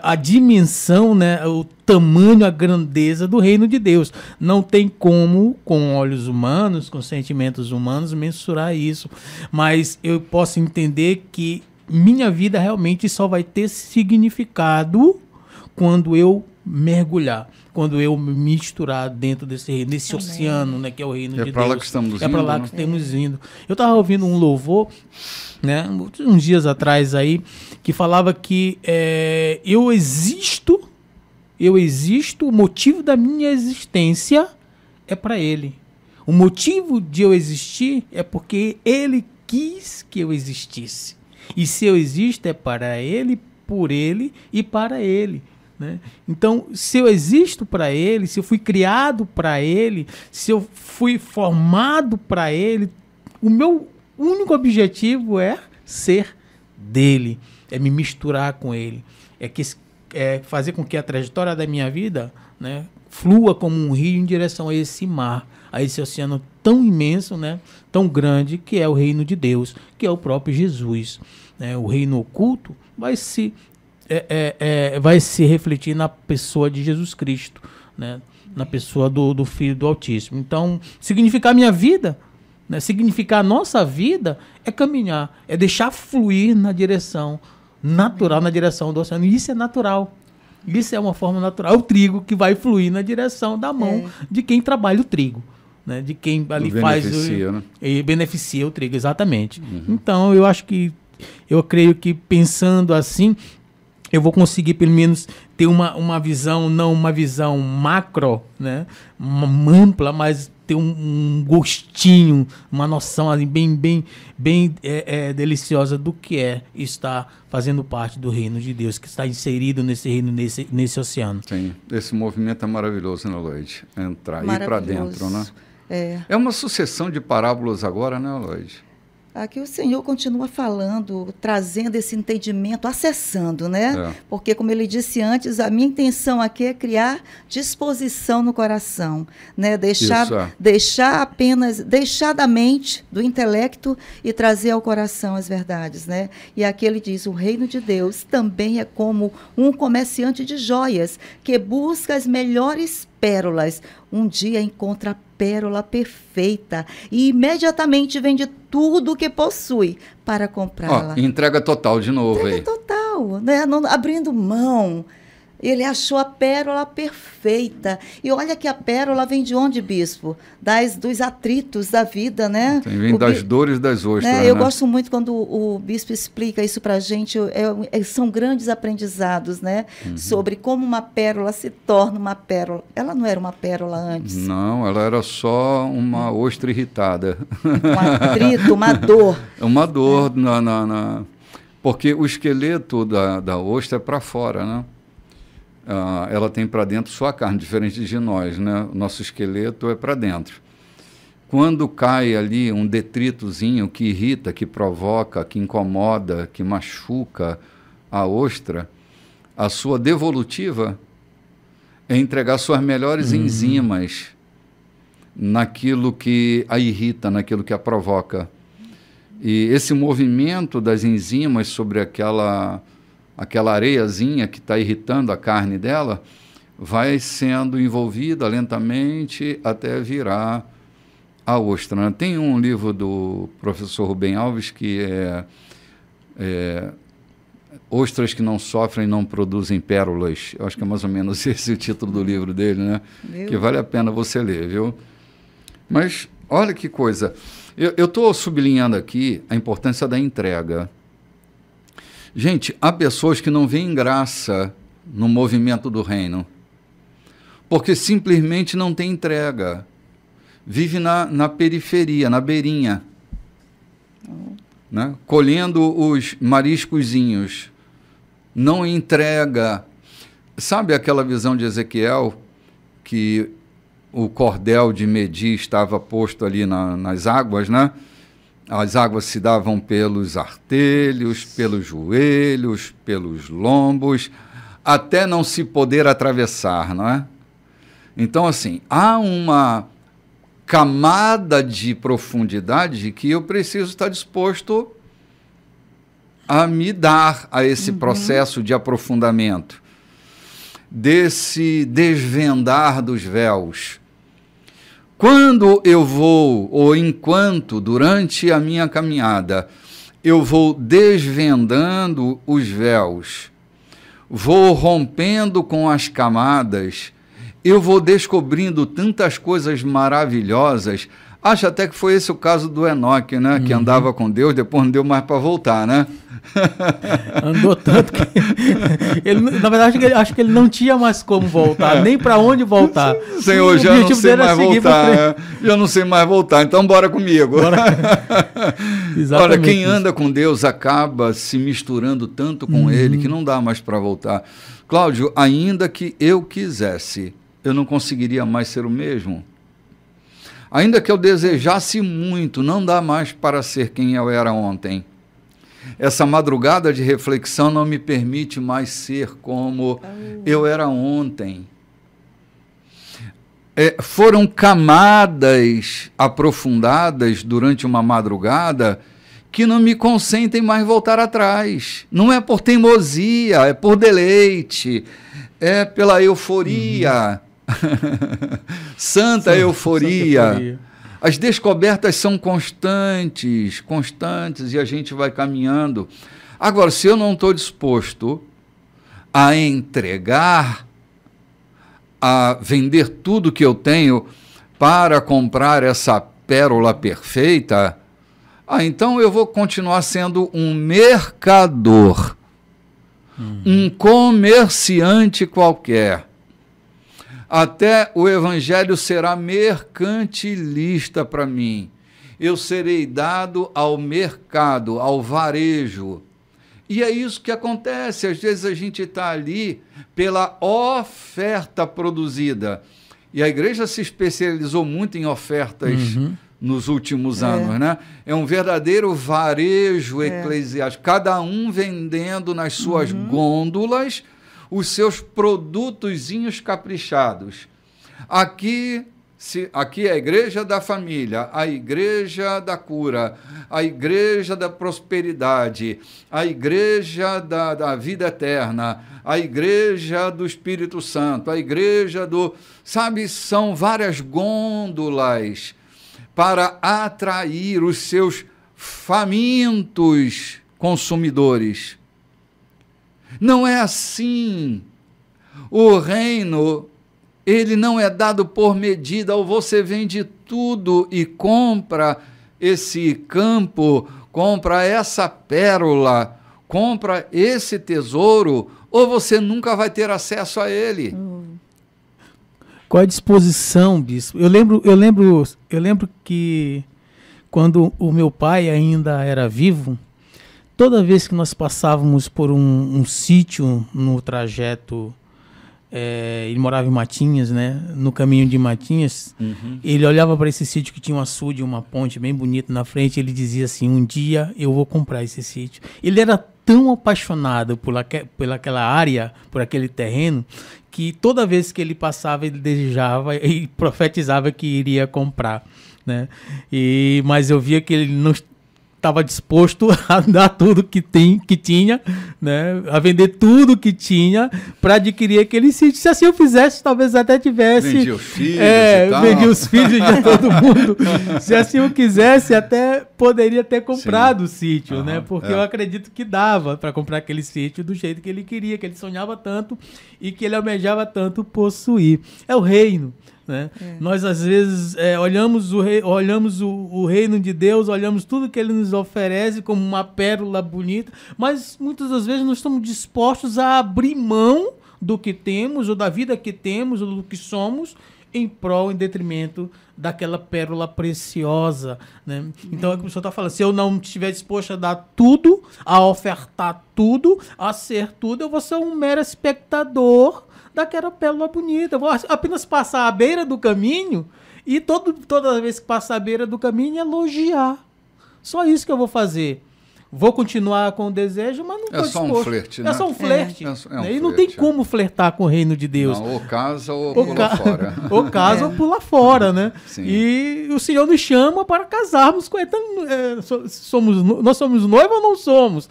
a dimensão, né, o tamanho, a grandeza do reino de Deus. Não tem como, com olhos humanos, com sentimentos humanos, mensurar isso. Mas eu posso entender que minha vida realmente só vai ter significado quando eu mergulhar, quando eu me misturar dentro desse reino, desse oceano, né, que é o reino de Deus. É para lá que estamos indo. É para lá que estamos indo. Eu estava ouvindo um louvor, né, uns dias atrás aí, que falava que eu existo, o motivo da minha existência é para Ele. O motivo de eu existir é porque Ele quis que eu existisse. E se eu existo é para Ele, por Ele e para Ele, né? Então, se eu existo para Ele, se eu fui criado para Ele, se eu fui formado para Ele, o meu único objetivo é ser dele, é me misturar com Ele, é fazer com que a trajetória da minha vida, né, flua como um rio em direção a esse mar, a esse oceano tão imenso, né, tão grande, que é o reino de Deus, que é o próprio Jesus, né? O reino oculto vai se refletir na pessoa de Jesus Cristo, né? Na pessoa do Filho do Altíssimo. Então, significar minha vida, né? Significar a nossa vida é caminhar, é deixar fluir na direção natural, na direção do oceano. E isso é natural. Isso é uma forma natural. É o trigo que vai fluir na direção da mão de quem trabalha o trigo, né? De quem ali beneficia, né? E beneficia o trigo, exatamente. Então, eu creio que pensando assim, eu vou conseguir pelo menos ter uma visão, não uma visão macro, né, ampla, mas ter um gostinho, uma noção ali bem deliciosa do que é estar fazendo parte do reino de Deus, que está inserido nesse reino, nesse oceano. Sim, esse movimento é maravilhoso, né, Lloyd? Entrar, ir para dentro, né? É uma sucessão de parábolas agora, né, Lloyd? Aqui o Senhor continua falando, trazendo esse entendimento, acessando, né? Porque, como ele disse antes, a minha intenção aqui é criar disposição no coração, né? Deixar da mente, do intelecto e trazer ao coração as verdades, né? E aqui ele diz, o reino de Deus também é como um comerciante de joias que busca as melhores pérolas. Um dia encontra a pérola perfeita e imediatamente vende tudo o que possui para comprá-la. Entrega total de novo. Entrega total, né? Não, abrindo mão. Ele achou a pérola perfeita. E olha que a pérola vem de onde, bispo? Dos atritos da vida, né? Vem das dores das ostras. Eu gosto muito quando o bispo explica isso para a gente. São grandes aprendizados, né? Sobre como uma pérola se torna uma pérola. Ela não era uma pérola antes. Não, ela era só uma ostra irritada. Um atrito, uma dor. Uma dor, porque o esqueleto da ostra é para fora, né? Ela tem para dentro só a carne, diferente de nós, né? O nosso esqueleto é para dentro. Quando cai ali um detritozinho que irrita, que provoca, que incomoda, que machuca a ostra, a sua devolutiva é entregar suas melhores enzimas naquilo que a irrita, naquilo que a provoca. E esse movimento das enzimas sobre aquela areiazinha que está irritando a carne dela, vai sendo envolvida lentamente até virar a ostra, né? Tem um livro do professor Rubem Alves que é Ostras que não sofrem não produzem pérolas. Eu acho que é mais ou menos esse o título do livro dele, né? Que vale a pena você ler, viu? Mas olha que coisa. Eu estou sublinhando aqui a importância da entrega. Gente, há pessoas que não veem graça no movimento do reino, porque simplesmente não tem entrega. Vive na periferia, na beirinha, né? Colhendo os mariscozinhos. Não entrega. Sabe aquela visão de Ezequiel, que o cordel de medir estava posto ali nas águas, né? As águas se davam pelos artelhos, pelos joelhos, pelos lombos, até não se poder atravessar, não é? Então, assim, há uma camada de profundidade que eu preciso estar disposto a me dar a esse processo de aprofundamento, desse desvendar dos véus. Quando eu vou, ou enquanto, durante a minha caminhada, eu vou desvendando os véus, vou rompendo com as camadas, eu vou descobrindo tantas coisas maravilhosas Acho até que foi esse o caso do Enoque, né? Que andava com Deus, depois não deu mais para voltar, né? Andou tanto que ele, na verdade, acho que ele não tinha mais como voltar, nem para onde voltar. Senhor, já não sei mais voltar. Já não sei mais voltar, então bora comigo. Bora. Olha, quem anda com Deus acaba se misturando tanto com Ele que não dá mais para voltar. Cláudio, ainda que eu quisesse, eu não conseguiria mais ser o mesmo. Ainda que eu desejasse muito, não dá mais para ser quem eu era ontem. Essa madrugada de reflexão não me permite mais ser como eu era ontem. Foram camadas aprofundadas durante uma madrugada que não me consentem mais voltar atrás. Não é por teimosia, é por deleite, é pela euforia. Santa euforia. As descobertas são constantes, e a gente vai caminhando. Agora, se eu não estou disposto a entregar, a vender tudo que eu tenho para comprar essa pérola perfeita, então eu vou continuar sendo um mercador, um comerciante qualquer. Até o evangelho será mercantilista para mim. Eu serei dado ao mercado, ao varejo. E é isso que acontece. Às vezes a gente está ali pela oferta produzida. E a igreja se especializou muito em ofertas nos últimos anos, né? É um verdadeiro varejo eclesiástico. Cada um vendendo nas suas gôndolas os seus produtozinhos caprichados. Aqui é a igreja da família, a igreja da cura, a igreja da prosperidade, a igreja da vida eterna, a igreja do Espírito Santo, a igreja do... Sabe, são várias gôndolas para atrair os seus famintos consumidores. Não é assim. O reino, ele não é dado por medida, ou você vende tudo e compra esse campo, compra essa pérola, compra esse tesouro, ou você nunca vai ter acesso a ele. Qual a disposição, bispo? Eu lembro que quando o meu pai ainda era vivo, toda vez que nós passávamos por um sítio no trajeto, ele morava em Matinhas, né? No caminho de Matinhas, ele olhava para esse sítio que tinha um açude, uma ponte bem bonita na frente, ele dizia assim, um dia eu vou comprar esse sítio. Ele era tão apaixonado por aquela área, por aquele terreno, que toda vez que ele passava, ele desejava e profetizava que iria comprar, né? Mas eu via que ele não estava disposto a dar tudo que tinha, né? A vender tudo que tinha para adquirir aquele sítio. Se assim eu fizesse, talvez até tivesse... Vendia os filhos e tal. Vendia os filhos de todo mundo. Se assim eu quisesse, até poderia ter comprado o sítio, né? Porque eu acredito que dava para comprar aquele sítio do jeito que ele queria, que ele sonhava tanto e que ele almejava tanto possuir. É o reino. Né? Nós, às vezes, olhamos o reino de Deus, olhamos tudo que ele nos oferece como uma pérola bonita, mas muitas das vezes nós estamos dispostos a abrir mão do que temos, ou da vida que temos, ou do que somos, em prol, em detrimento daquela pérola preciosa. Né? Então, é o que o senhor está falando, se eu não estiver disposto a dar tudo, a ofertar tudo, a ser tudo, eu vou ser um mero espectador daquela pérola bonita. Eu vou apenas passar à beira do caminho e toda vez que passar à beira do caminho elogiar. Só isso que eu vou fazer. Vou continuar com o desejo, mas não estou disposto. É só um flerte, né? É só um flerte. E não tem como flertar com o reino de Deus. Não, ou casa ou pula fora. Ou casa ou pula fora, né? Sim. E o Senhor nos chama para casarmos com ele. Nós somos noivos ou não somos?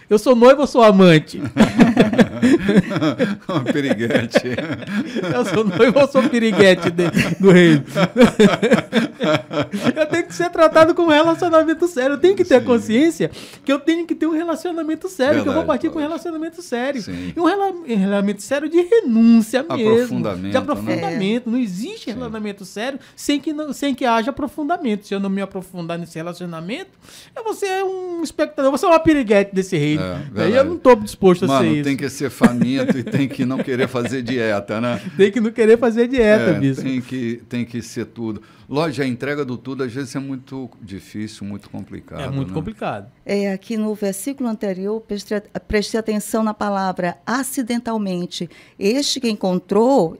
Eu sou noivo ou sou amante? Piriguete. Eu sou noivo ou sou piriguete do reino? Eu tenho que ser tratado com um relacionamento sério. Eu tenho que ter consciência que eu tenho que ter um relacionamento sério, que eu vou partir com um relacionamento sério. Sim. E um relacionamento sério de renúncia mesmo. Aprofundamento. De aprofundamento. Não existe relacionamento sério sem que haja aprofundamento. Se eu não me aprofundar nesse relacionamento, eu vou ser um espectador, eu vou ser uma piriguete desse reino. Aí eu não estou disposto a ser isso. Tem que ser faminto e tem que não querer fazer dieta, né? Tem que não querer fazer dieta, bispo. Tem que ser tudo. Lógico, a entrega do tudo às vezes é muito difícil, muito complicado. É muito complicado. Aqui no versículo anterior, preste atenção na palavra acidentalmente. Este que encontrou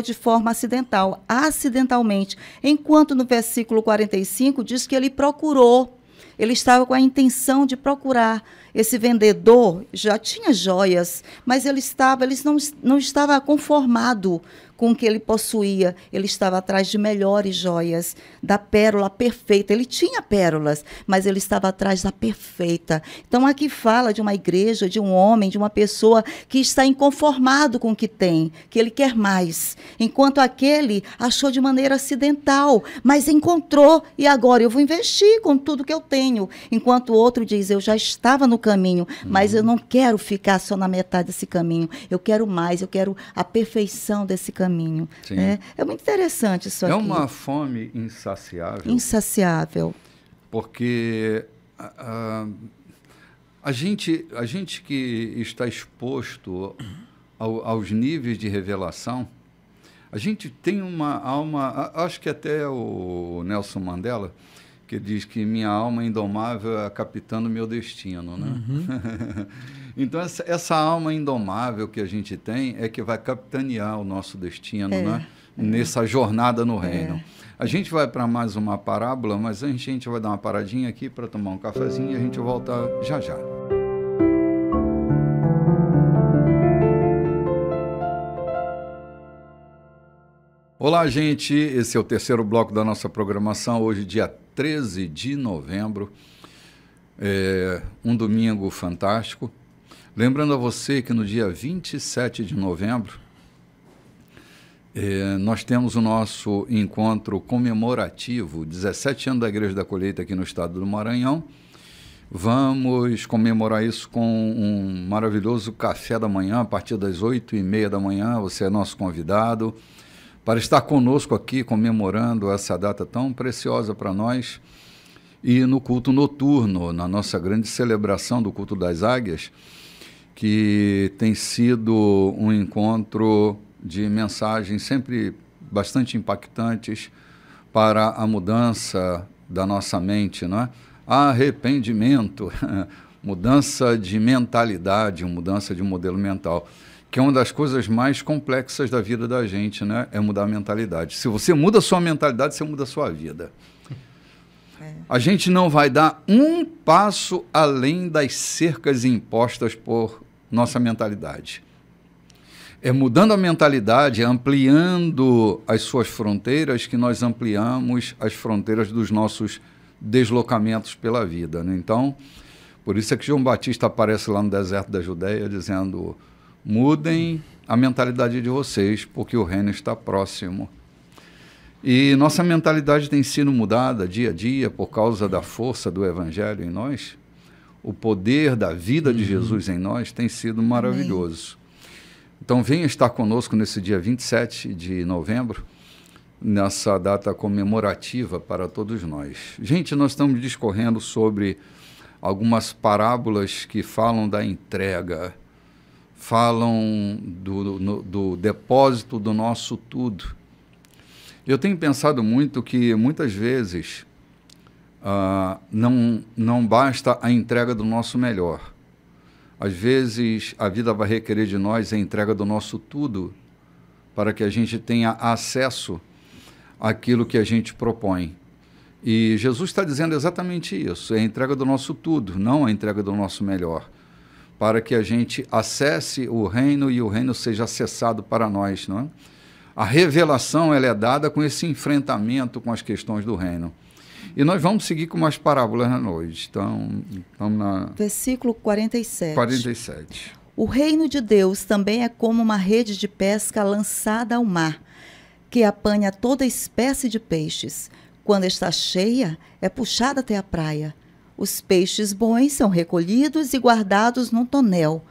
de forma acidental, acidentalmente. Enquanto no versículo 45 diz que ele procurou. Ele estava com a intenção de procurar. Esse vendedor já tinha joias, mas ele não estava conformado com o que ele possuía. Ele estava atrás de melhores joias, da pérola perfeita. Ele tinha pérolas, mas ele estava atrás da perfeita. Então, aqui fala de uma igreja, de um homem, de uma pessoa que está inconformado com o que tem, que ele quer mais. Enquanto aquele achou de maneira acidental, mas encontrou, e agora eu vou investir com tudo que eu tenho. Enquanto o outro diz, eu já estava no caminho, mas eu não quero ficar só na metade desse caminho. Eu quero mais, eu quero a perfeição desse caminho. É muito interessante isso aqui. É uma fome insaciável. Insaciável. Porque a gente que está exposto aos níveis de revelação, a gente tem uma alma, acho que até o Nelson Mandela, que diz que minha alma indomável é capitando meu destino, né? Uhum. Então, essa alma indomável que a gente tem é que vai capitanear o nosso destino, né? Nessa jornada no reino. A gente vai para mais uma parábola, mas a gente vai dar uma paradinha aqui para tomar um cafezinho e a gente volta já já. Olá, gente. Esse é o terceiro bloco da nossa programação. Hoje, dia 13 de novembro. Um domingo fantástico. Lembrando a você que no dia 27 de novembro, nós temos o nosso encontro comemorativo, 17 anos da Igreja da Colheita aqui no estado do Maranhão. Vamos comemorar isso com um maravilhoso café da manhã, a partir das 8h30 da manhã. Você é nosso convidado para estar conosco aqui, comemorando essa data tão preciosa para nós. E no culto noturno, na nossa grande celebração do culto das águias, que tem sido um encontro de mensagens sempre bastante impactantes para a mudança da nossa mente, não é? Arrependimento, mudança de mentalidade, mudança de modelo mental, que é uma das coisas mais complexas da vida da gente, né? É mudar a mentalidade. Se você muda a sua mentalidade, você muda a sua vida. A gente não vai dar um passo além das cercas impostas por nossa mentalidade. É mudando a mentalidade, ampliando as suas fronteiras, que nós ampliamos as fronteiras dos nossos deslocamentos pela vida, né? Então, por isso é que João Batista aparece lá no deserto da Judéia dizendo: mudem a mentalidade de vocês, porque o reino está próximo. E nossa mentalidade tem sido mudada dia a dia por causa da força do Evangelho em nós. O poder da vida de Jesus em nós tem sido maravilhoso. Então, venha estar conosco nesse dia 27 de novembro, nessa data comemorativa para todos nós. Gente, nós estamos discorrendo sobre algumas parábolas que falam da entrega, falam do depósito do nosso tudo. Eu tenho pensado muito que, muitas vezes, não basta a entrega do nosso melhor. Às vezes, a vida vai requerer de nós a entrega do nosso tudo para que a gente tenha acesso àquilo que a gente propõe. E Jesus está dizendo exatamente isso, é a entrega do nosso tudo, não a entrega do nosso melhor, para que a gente acesse o reino e o reino seja acessado para nós, não é? A revelação ela é dada com esse enfrentamento com as questões do reino. E nós vamos seguir com umas parábolas na noite. Então, estamos na... Versículo 47. 47. O reino de Deus também é como uma rede de pesca lançada ao mar, que apanha toda espécie de peixes. Quando está cheia, é puxada até a praia. Os peixes bons são recolhidos e guardados num tonel.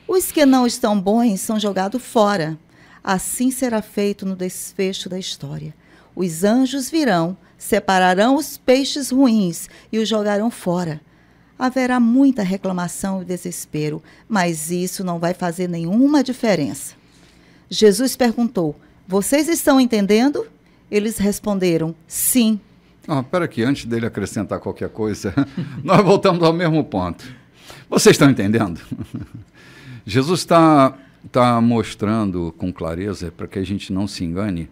Os que não estão bons são jogados fora. Assim será feito no desfecho da história. Os anjos virão, separarão os peixes ruins e os jogarão fora. Haverá muita reclamação e desespero, mas isso não vai fazer nenhuma diferença. Jesus perguntou: vocês estão entendendo? Eles responderam: sim. Espera aqui, antes dele acrescentar qualquer coisa, nós voltamos ao mesmo ponto. Vocês estão entendendo? Jesus está mostrando com clareza, para que a gente não se engane,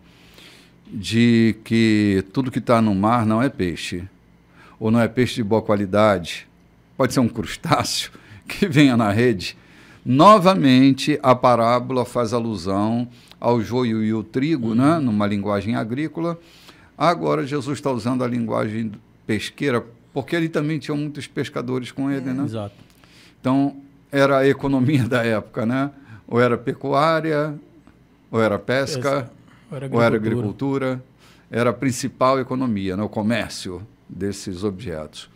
de que tudo que está no mar não é peixe, ou não é peixe de boa qualidade, pode ser um crustáceo que venha na rede. Novamente, a parábola faz alusão ao joio e o trigo, né, numa linguagem agrícola. Agora, Jesus está usando a linguagem pesqueira, porque ele também tinha muitos pescadores com ele, né? Exato. Então, era a economia da época, né? Ou era pecuária, ou era pesca, ou era agricultura. Era a principal economia, né? O comércio desses objetos.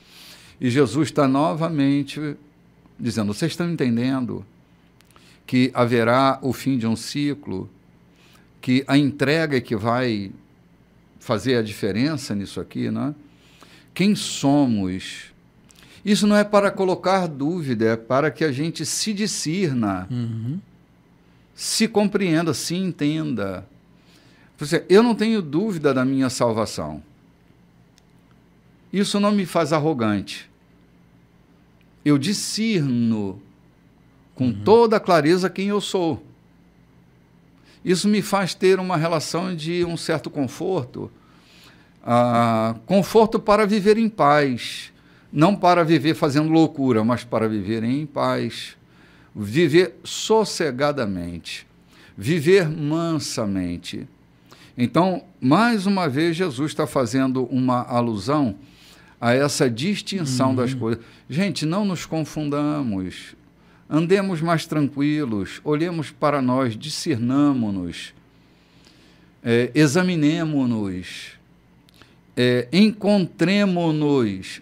E Jesus está novamente dizendo: vocês estão entendendo que haverá o fim de um ciclo, que a entrega é que vai fazer a diferença nisso aqui, né? Quem somos? Isso não é para colocar dúvida, é para que a gente se discirna, se compreenda, se entenda. Eu não tenho dúvida da minha salvação. Isso não me faz arrogante. Eu discerno com toda a clareza quem eu sou. Isso me faz ter uma relação de um certo conforto, conforto para viver em paz, não para viver fazendo loucura, mas para viver em paz, viver sossegadamente, viver mansamente. Então, mais uma vez, Jesus está fazendo uma alusão a essa distinção das coisas. Gente, não nos confundamos. Andemos mais tranquilos, olhemos para nós, discernamo-nos, examinemo-nos, encontremo-nos.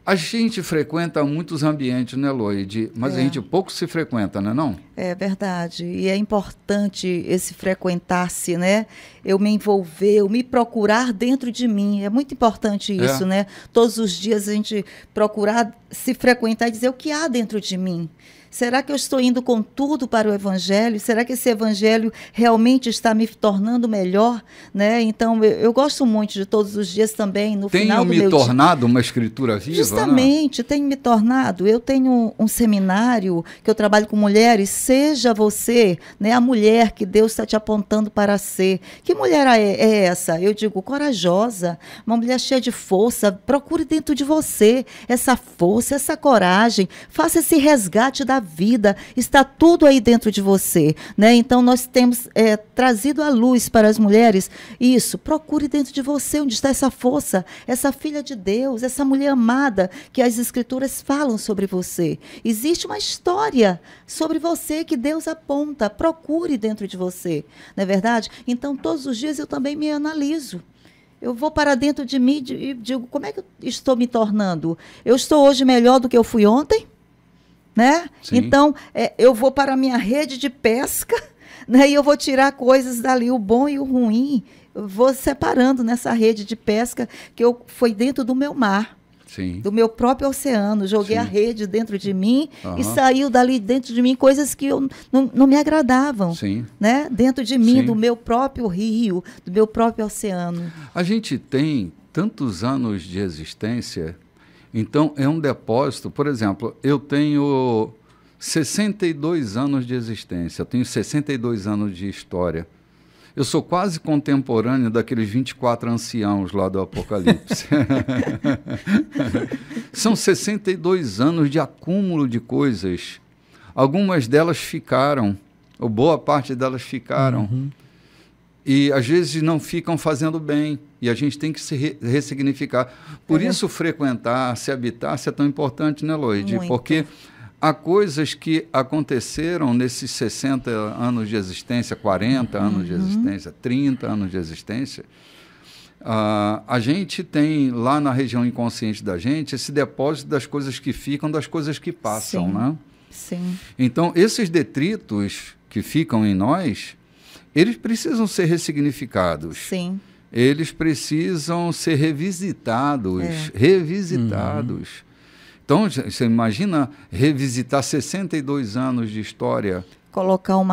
A gente frequenta muitos ambientes, né, Loide? Mas a gente pouco se frequenta, não é não? É verdade. E é importante esse frequentar-se, né? Eu me envolver, eu me procurar dentro de mim. É muito importante isso, né? Todos os dias a gente procurar se frequentar e dizer o que há dentro de mim. Será que eu estou indo com tudo para o Evangelho? Será que esse Evangelho realmente está me tornando melhor? Né? Então, eu gosto muito de todos os dias também, no final do meu dia. Tenho me tornado uma escritura viva? Justamente, tenho me tornado. Eu tenho um seminário que eu trabalho com mulheres. Seja você, né, a mulher que Deus está te apontando para ser. Que mulher é essa? Eu digo, corajosa, uma mulher cheia de força. Procure dentro de você essa força, essa coragem. Faça esse resgate da vida, está tudo aí dentro de você, né? Então nós temos trazido a luz para as mulheres isso, procure dentro de você onde está essa força, essa filha de Deus, essa mulher amada que as escrituras falam sobre você. Existe uma história sobre você que Deus aponta, procure dentro de você, não é verdade? Então todos os dias eu também me analiso. Eu vou para dentro de mim e digo, como é que eu estou me tornando? Eu estou hoje melhor do que eu fui ontem? Né? Então, eu vou para a minha rede de pesca, né? E eu vou tirar coisas dali, o bom e o ruim. Eu vou separando nessa rede de pesca que foi dentro do meu mar, do meu próprio oceano. Joguei a rede dentro de mim e saiu dali dentro de mim coisas que não me agradavam. Né? Dentro de mim, do meu próprio rio, do meu próprio oceano. A gente tem tantos anos de existência. Então, é um depósito. Por exemplo, eu tenho 62 anos de existência, eu tenho 62 anos de história. Eu sou quase contemporâneo daqueles 24 anciãos lá do Apocalipse. São 62 anos de acúmulo de coisas. Algumas delas ficaram, ou boa parte delas ficaram. E, às vezes, não ficam fazendo bem. E a gente tem que se ressignificar. Por isso, frequentar, se habitar, é tão importante, né, Loide? Muito. Porque há coisas que aconteceram nesses 60 anos de existência, 40 anos de existência, 30 anos de existência. A gente tem lá na região inconsciente da gente esse depósito das coisas que ficam, das coisas que passam, Sim. né? Sim. Então, esses detritos que ficam em nós, eles precisam ser ressignificados. Sim. Eles precisam ser revisitados, revisitados. Então, você imagina revisitar 62 anos de história. Colocar um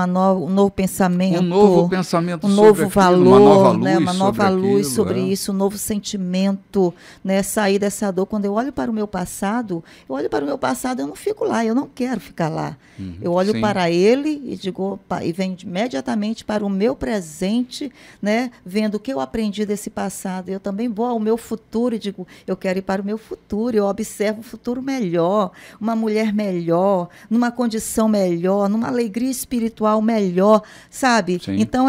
novo pensamento. Um novo pensamento um sobre novo aquilo, valor, uma nova luz sobre isso, um novo sentimento, né? Sair dessa dor. Quando eu olho para o meu passado, eu não fico lá, eu não quero ficar lá. Eu olho para ele e digo, opa, e venho imediatamente para o meu presente, né? Vendo o que eu aprendi desse passado. Eu também vou ao meu futuro e digo, eu quero ir para o meu futuro. Eu observo um futuro melhor, uma mulher melhor, numa condição melhor, numa alegria espiritual melhor, sabe? Sim. Então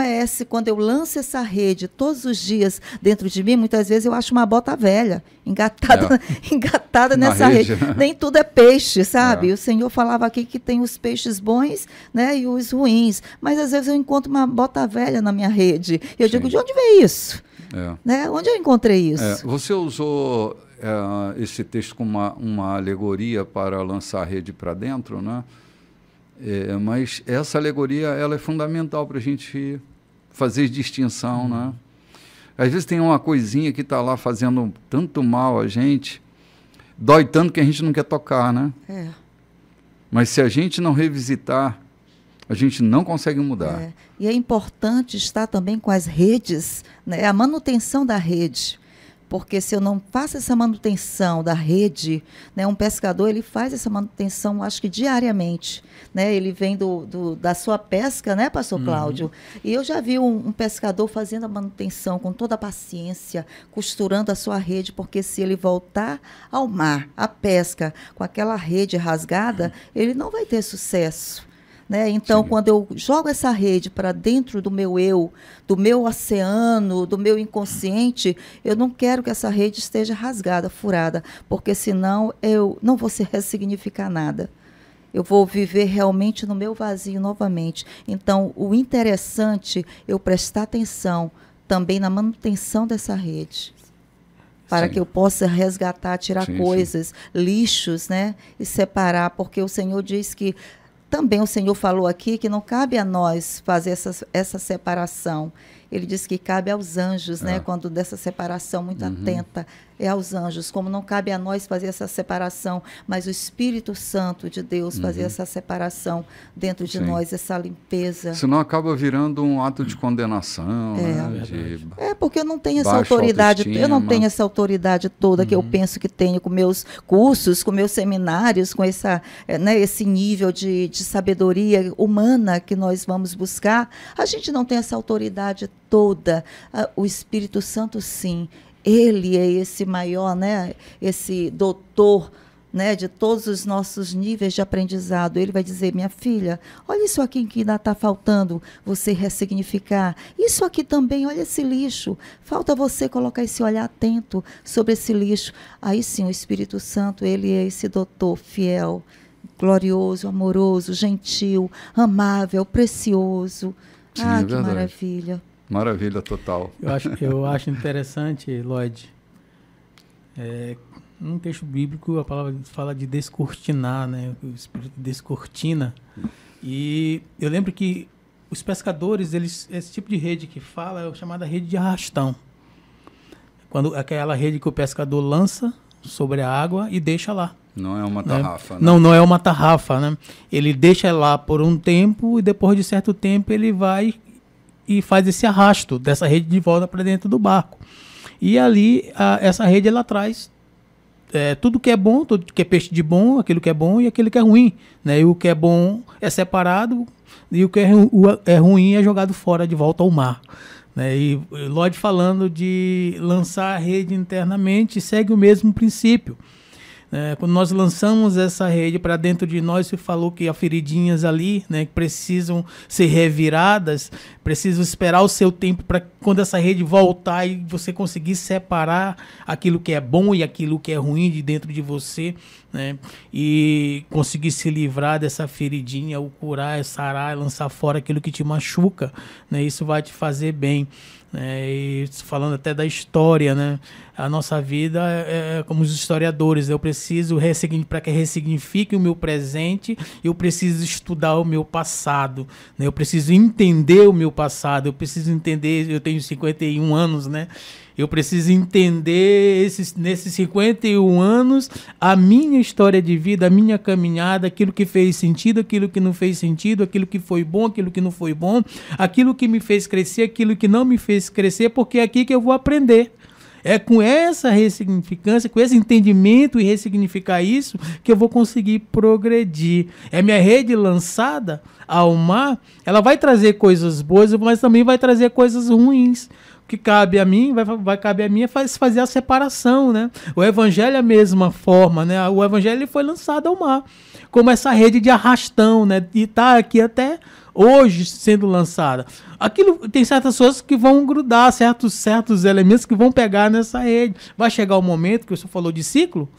quando eu lanço essa rede todos os dias dentro de mim, muitas vezes eu acho uma bota velha, engatada nessa rede. Nem tudo é peixe, sabe? O Senhor falava aqui que tem os peixes bons, né, e os ruins, mas às vezes eu encontro uma bota velha na minha rede. E eu digo, de onde veio isso? Né? Onde eu encontrei isso? Você usou esse texto como uma alegoria para lançar a rede para dentro, né? Mas essa alegoria ela é fundamental para a gente fazer distinção, né? Às vezes tem uma coisinha que está lá fazendo tanto mal a gente, dói tanto que a gente não quer tocar, né? Mas se a gente não revisitar, a gente não consegue mudar. E é importante estar também com as redes, né? A manutenção da rede. Porque se eu não faço essa manutenção da rede, né, um pescador ele faz essa manutenção, acho que diariamente, né, ele vem da sua pesca, né, pastor Cláudio? E eu já vi um pescador fazendo a manutenção com toda a paciência, costurando a sua rede, porque se ele voltar ao mar, à pesca, com aquela rede rasgada, ele não vai ter sucesso. Né? Então, quando eu jogo essa rede para dentro do meu eu, do meu oceano, do meu inconsciente, eu não quero que essa rede esteja rasgada, furada, porque senão eu não vou ressignificar nada. Eu vou viver realmente no meu vazio novamente. Então, o interessante é eu prestar atenção também na manutenção dessa rede, para que eu possa resgatar, tirar coisas, lixos, né? E separar, porque o Senhor diz que também o Senhor falou aqui que não cabe a nós fazer essa separação. Ele diz que cabe aos anjos, né? Quando dessa separação muito atenta, é aos anjos. Como não cabe a nós fazer essa separação, mas o Espírito Santo de Deus fazer essa separação dentro de nós, essa limpeza. Senão acaba virando um ato de condenação, né? Porque eu não tenho essa autoridade, toda que eu penso que tenho com meus cursos, com meus seminários, com esse nível de sabedoria humana que nós vamos buscar. A gente não tem essa autoridade toda. O Espírito Santo, sim. Ele é esse maior, né? Esse doutor, né? De todos os nossos níveis de aprendizado. Ele vai dizer, minha filha, olha isso aqui que ainda está faltando você ressignificar. Isso aqui também, olha esse lixo. Falta você colocar esse olhar atento sobre esse lixo. Aí sim, o Espírito Santo, ele é esse doutor fiel, glorioso, amoroso, gentil, amável, precioso. Sim, que maravilha. Maravilha total. Eu acho interessante, Lloyd, num texto bíblico a palavra fala de descortinar, né? O Espírito descortina. E eu lembro que os pescadores, esse tipo de rede que fala é chamada rede de arrastão. Quando aquela rede que o pescador lança sobre a água e deixa lá. Não é uma tarrafa, né? Não é uma tarrafa, né? Ele deixa lá por um tempo e depois de certo tempo ele vai e faz esse arrasto dessa rede de volta para dentro do barco. E ali, essa rede, ela traz tudo que é bom, tudo que é peixe de bom, aquilo que é bom e aquilo que é ruim. Né? E o que é bom é separado e o que é ruim é jogado fora de volta ao mar. Né? E Lloyd falando de lançar a rede internamente segue o mesmo princípio. Quando nós lançamos essa rede para dentro de nós, você falou que há feridinhas ali, né, que precisam ser reviradas, precisam esperar o seu tempo para quando essa rede voltar e você conseguir separar aquilo que é bom e aquilo que é ruim de dentro de você, né, e conseguir se livrar dessa feridinha, ou curar, sarar, lançar fora aquilo que te machuca, né, isso vai te fazer bem. E falando até da história, né? A nossa vida é como os historiadores. Eu preciso, para que ressignifique o meu presente, eu preciso estudar o meu passado, né? Eu preciso entender o meu passado, eu preciso entender, eu tenho 51 anos, né? Eu preciso entender nesses 51 anos a minha história de vida, a minha caminhada, aquilo que fez sentido, aquilo que não fez sentido, aquilo que foi bom, aquilo que não foi bom, aquilo que me fez crescer, aquilo que não me fez crescer, porque é aqui que eu vou aprender. É com essa ressignificância, com esse entendimento e ressignificar isso, que eu vou conseguir progredir. É minha rede lançada ao mar, ela vai trazer coisas boas, mas também vai trazer coisas ruins. Que cabe a mim, vai caber a mim fazer a separação, né? O evangelho é a mesma forma, né? O evangelho foi lançado ao mar, como essa rede de arrastão, né? E está aqui até hoje sendo lançada. Aquilo, tem certas coisas que vão grudar, certos elementos que vão pegar nessa rede. Vai chegar o momento, que o senhor falou de ciclo,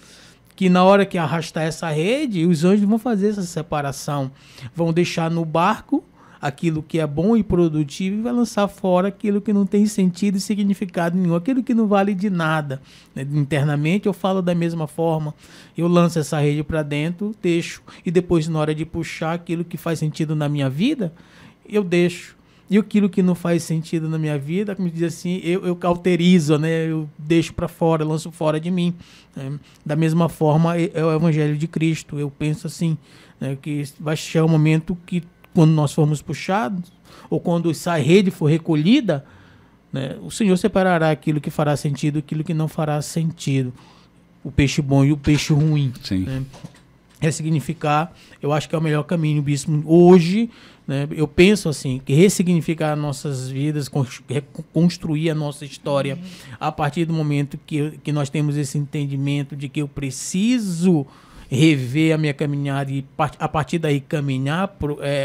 que na hora que arrastar essa rede, os anjos vão fazer essa separação. Vão deixar no barco aquilo que é bom e produtivo e vai lançar fora aquilo que não tem sentido e significado nenhum, aquilo que não vale de nada. Internamente eu falo da mesma forma, eu lanço essa rede para dentro, deixo, e depois na hora de puxar aquilo que faz sentido na minha vida, eu deixo. E aquilo que não faz sentido na minha vida, como diz assim, eu cauterizo, né? Eu deixo para fora, lanço fora de mim. Né? Da mesma forma é o Evangelho de Cristo, eu penso assim, né? Que vai chegar um momento que quando nós formos puxados, ou quando essa rede for recolhida, né, o Senhor separará aquilo que fará sentido e aquilo que não fará sentido. O peixe bom e o peixe ruim. Sim. Né? Ressignificar, eu acho que é o melhor caminho, bispo. Hoje, né, eu penso assim, que ressignificar nossas vidas, construir a nossa história, a partir do momento que nós temos esse entendimento de que eu preciso rever a minha caminhada e a partir daí caminhar,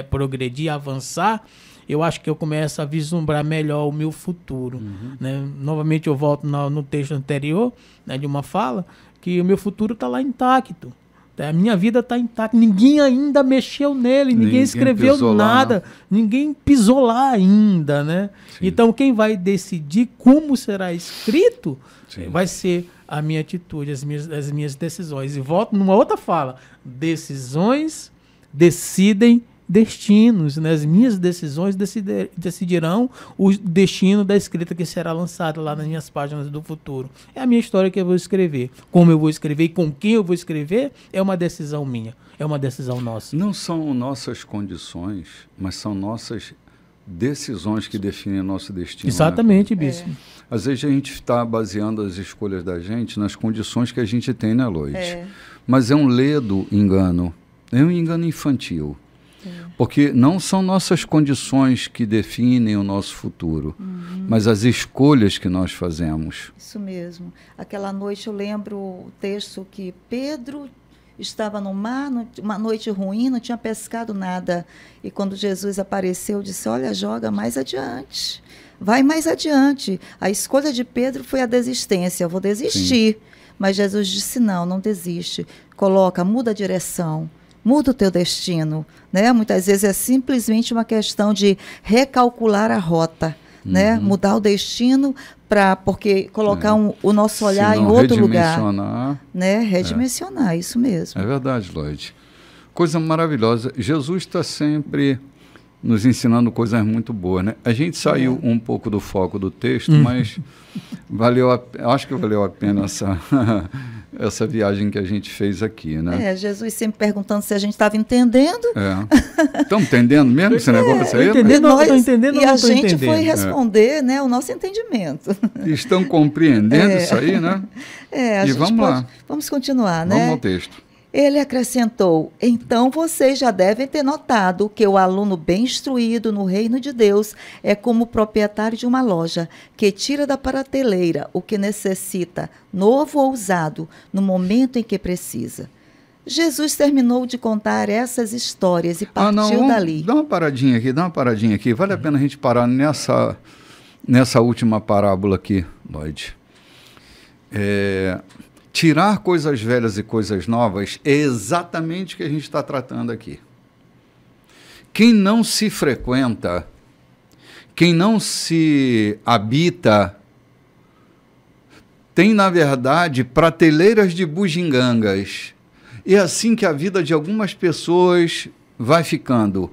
progredir, avançar, eu acho que eu começo a vislumbrar melhor o meu futuro. Né? Novamente eu volto no texto anterior, né, de uma fala, que o meu futuro está lá intacto. A minha vida está intacta, ninguém ainda mexeu nele, ninguém escreveu nada, ninguém pisou lá ainda. Né? Então quem vai decidir como será escrito vai ser a minha atitude, as minhas decisões. E volto numa outra fala. Decisões decidem destinos. Né? As minhas decisões decidirão o destino da escrita que será lançada lá nas minhas páginas do futuro. É a minha história que eu vou escrever. Como eu vou escrever e com quem eu vou escrever é uma decisão minha. É uma decisão nossa. Não são nossas condições, mas são nossas decisões que definem nosso destino. Exatamente, né? Bispo. Às vezes a gente está baseando as escolhas da gente nas condições que a gente tem, né, Loide? Mas é um ledo engano, é um engano infantil. Porque não são nossas condições que definem o nosso futuro, mas as escolhas que nós fazemos. Isso mesmo. Aquela noite eu lembro o texto que Pedro estava no mar, uma noite ruim, não tinha pescado nada. E quando Jesus apareceu, disse, olha, joga mais adiante. Vai mais adiante. A escolha de Pedro foi a desistência. Eu vou desistir. Sim. Mas Jesus disse, não desiste. Muda a direção. Muda o teu destino. Né? Muitas vezes é simplesmente uma questão de recalcular a rota. Né? Mudar o destino porque colocar o nosso olhar em outro lugar. Né? Redimensionar, isso mesmo. É verdade, Loide. Coisa maravilhosa. Jesus está sempre nos ensinando coisas muito boas, né? A gente saiu um pouco do foco do texto, mas acho que valeu a pena essa viagem que a gente fez aqui, né? Jesus sempre perguntando se a gente estava entendendo. Estamos entendendo mesmo esse negócio aí? Entendendo, e a gente foi responder né, o nosso entendimento. Estão compreendendo isso aí, né? E vamos lá. Vamos continuar, né? Vamos ao texto. Ele acrescentou: então vocês já devem ter notado que o aluno bem instruído no reino de Deus é como o proprietário de uma loja, que tira da prateleira o que necessita, novo ou usado, no momento em que precisa. Jesus terminou de contar essas histórias e partiu dali. Dá uma paradinha aqui. Vale a pena a gente parar nessa última parábola aqui, Lloyd. Tirar coisas velhas e coisas novas é exatamente o que a gente está tratando aqui. Quem não se frequenta, quem não se habita, tem, na verdade, prateleiras de bugigangas. E é assim que a vida de algumas pessoas vai ficando.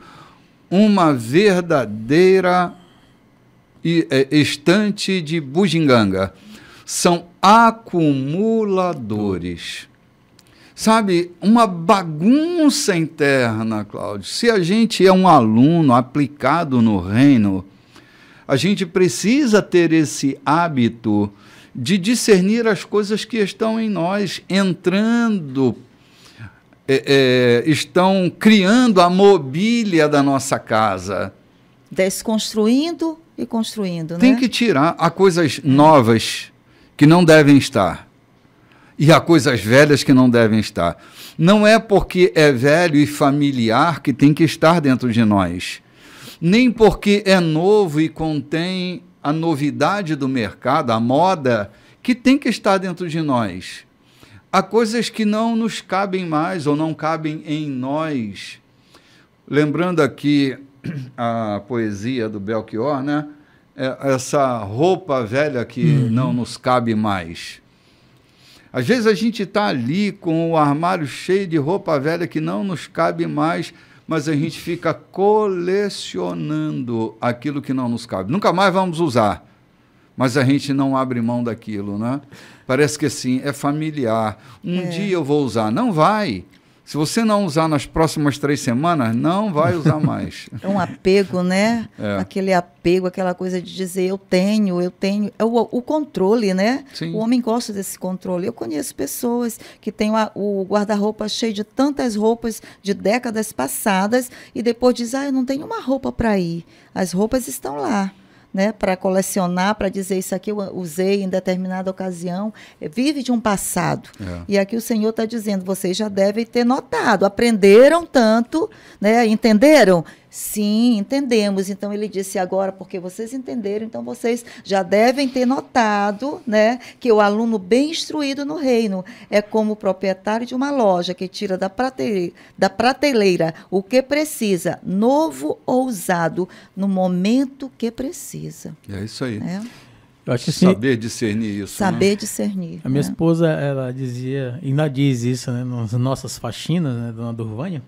Uma verdadeira estante de bugiganga. São acumuladores. Sabe, uma bagunça interna, Cláudio. Se a gente é um aluno aplicado no reino, a gente precisa ter esse hábito de discernir as coisas que estão em nós, entrando, estão criando a mobília da nossa casa. Desconstruindo e construindo, né? Tem que tirar. Há coisas novas que não devem estar. E há coisas velhas que não devem estar. Não é porque é velho e familiar que tem que estar dentro de nós. Nem porque é novo e contém a novidade do mercado, a moda, que tem que estar dentro de nós. Há coisas que não nos cabem mais ou não cabem em nós. Lembrando aqui a poesia do Belchior, né? Essa roupa velha que não nos cabe mais. Às vezes a gente está ali com o armário cheio de roupa velha que não nos cabe mais, mas a gente fica colecionando aquilo que não nos cabe. Nunca mais vamos usar, mas a gente não abre mão daquilo, né? Parece que assim, é familiar. Um dia eu vou usar. Não vai. Se você não usar nas próximas 3 semanas, não vai usar mais. É um apego, né? Aquele apego, aquela coisa de dizer eu tenho. É o controle, né? Sim. O homem gosta desse controle. Eu conheço pessoas que têm o guarda-roupa cheio de tantas roupas de décadas passadas e depois diz, eu não tenho uma roupa para ir. As roupas estão lá, né, para colecionar, para dizer isso aqui eu usei em determinada ocasião, vive de um passado. E aqui o Senhor está dizendo, vocês já devem ter notado, aprenderam tanto, né, entenderam? Sim, entendemos. Então ele disse agora, porque vocês entenderam, então vocês já devem ter notado, né, que o aluno bem instruído no reino é como o proprietário de uma loja que tira da prateleira o que precisa, novo ou usado, no momento que precisa. É isso aí. Eu acho que saber discernir isso. Saber discernir. A minha esposa, ela dizia, e ainda diz isso, né, nas nossas faxinas, né, dona Durvânia,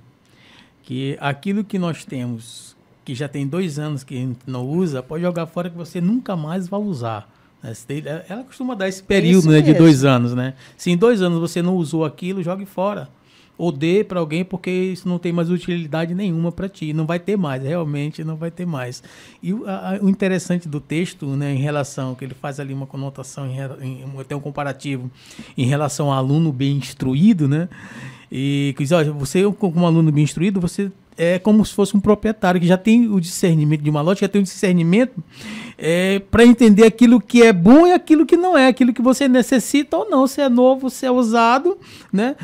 que aquilo que nós temos, que já tem 2 anos que a gente não usa, pode jogar fora que você nunca mais vai usar. Ela costuma dar esse período, né, de 2 anos, né? Se em 2 anos você não usou aquilo, jogue fora. Ou dê para alguém, porque isso não tem mais utilidade nenhuma para ti. Não vai ter mais, realmente não vai ter mais. E o interessante do texto, né, em relação, que ele faz ali uma conotação, tem um comparativo em relação ao aluno bem instruído, né? E que diz, olha, você como um aluno bem instruído, você é como se fosse um proprietário que já tem o discernimento de uma loja, já tem o discernimento para entender aquilo que é bom e aquilo que não é, aquilo que você necessita ou não, se é novo, se é usado, né?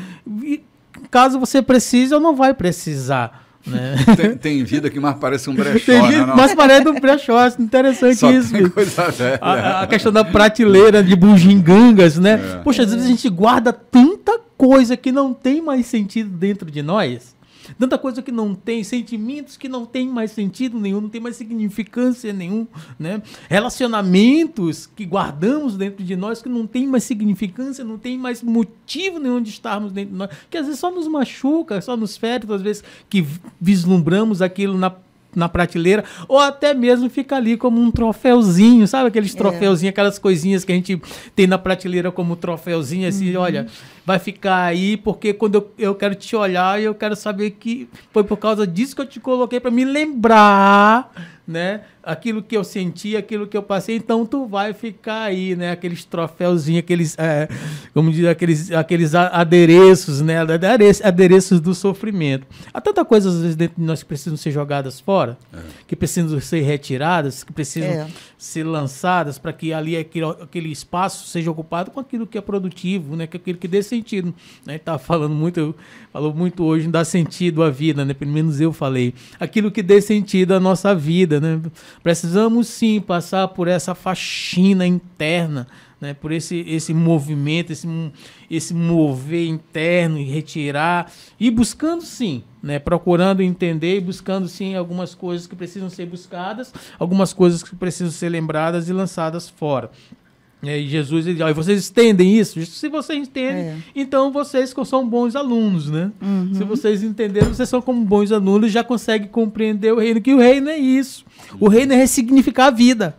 E, caso você precise ou não vai precisar. Né? Tem vida que mais parece um brechó, né? Mas parece um brechó, interessante só isso. Tem coisa velha. A questão da prateleira de bugigangas, né? Poxa, às vezes a gente guarda tanta coisa que não tem mais sentido dentro de nós. Tanta coisa que não tem, sentimentos que não tem mais sentido nenhum, não tem mais significância nenhum, né? Relacionamentos que guardamos dentro de nós que não tem mais significância, não tem mais motivo nenhum de estarmos dentro de nós, que às vezes só nos machuca, só nos fere, às vezes que vislumbramos aquilo na prateleira, ou até mesmo fica ali como um troféuzinho, sabe aqueles troféuzinhos, aquelas coisinhas que a gente tem na prateleira como troféuzinho, assim, olha, vai ficar aí porque quando eu quero te olhar e eu quero saber que foi por causa disso que eu te coloquei para me lembrar, né, aquilo que eu senti, aquilo que eu passei, então tu vai ficar aí, né? Aqueles troféuzinhos, aqueles, como diz, aqueles adereços, né? Adereços do sofrimento. Há tanta coisa, às vezes, dentro de nós que precisam ser jogadas fora, que precisam ser retiradas, que precisam ser lançadas para que ali aquele espaço seja ocupado com aquilo que é produtivo, né? Com aquilo que dê sentido. Né? Falou muito hoje em dar sentido à vida, né? Pelo menos eu falei. Aquilo que dê sentido à nossa vida, né? Precisamos sim passar por essa faxina interna, né? Por esse movimento, esse mover interno e retirar, e buscando sim, né? Procurando entender e buscando sim algumas coisas que precisam ser buscadas, algumas coisas que precisam ser lembradas e lançadas fora. E Jesus, ele diz, vocês entendem isso? Se vocês entendem, então vocês são bons alunos, né? Uhum. Se vocês entenderam, vocês são como bons alunos, já conseguem compreender o reino, que o reino é isso. O reino é ressignificar a vida.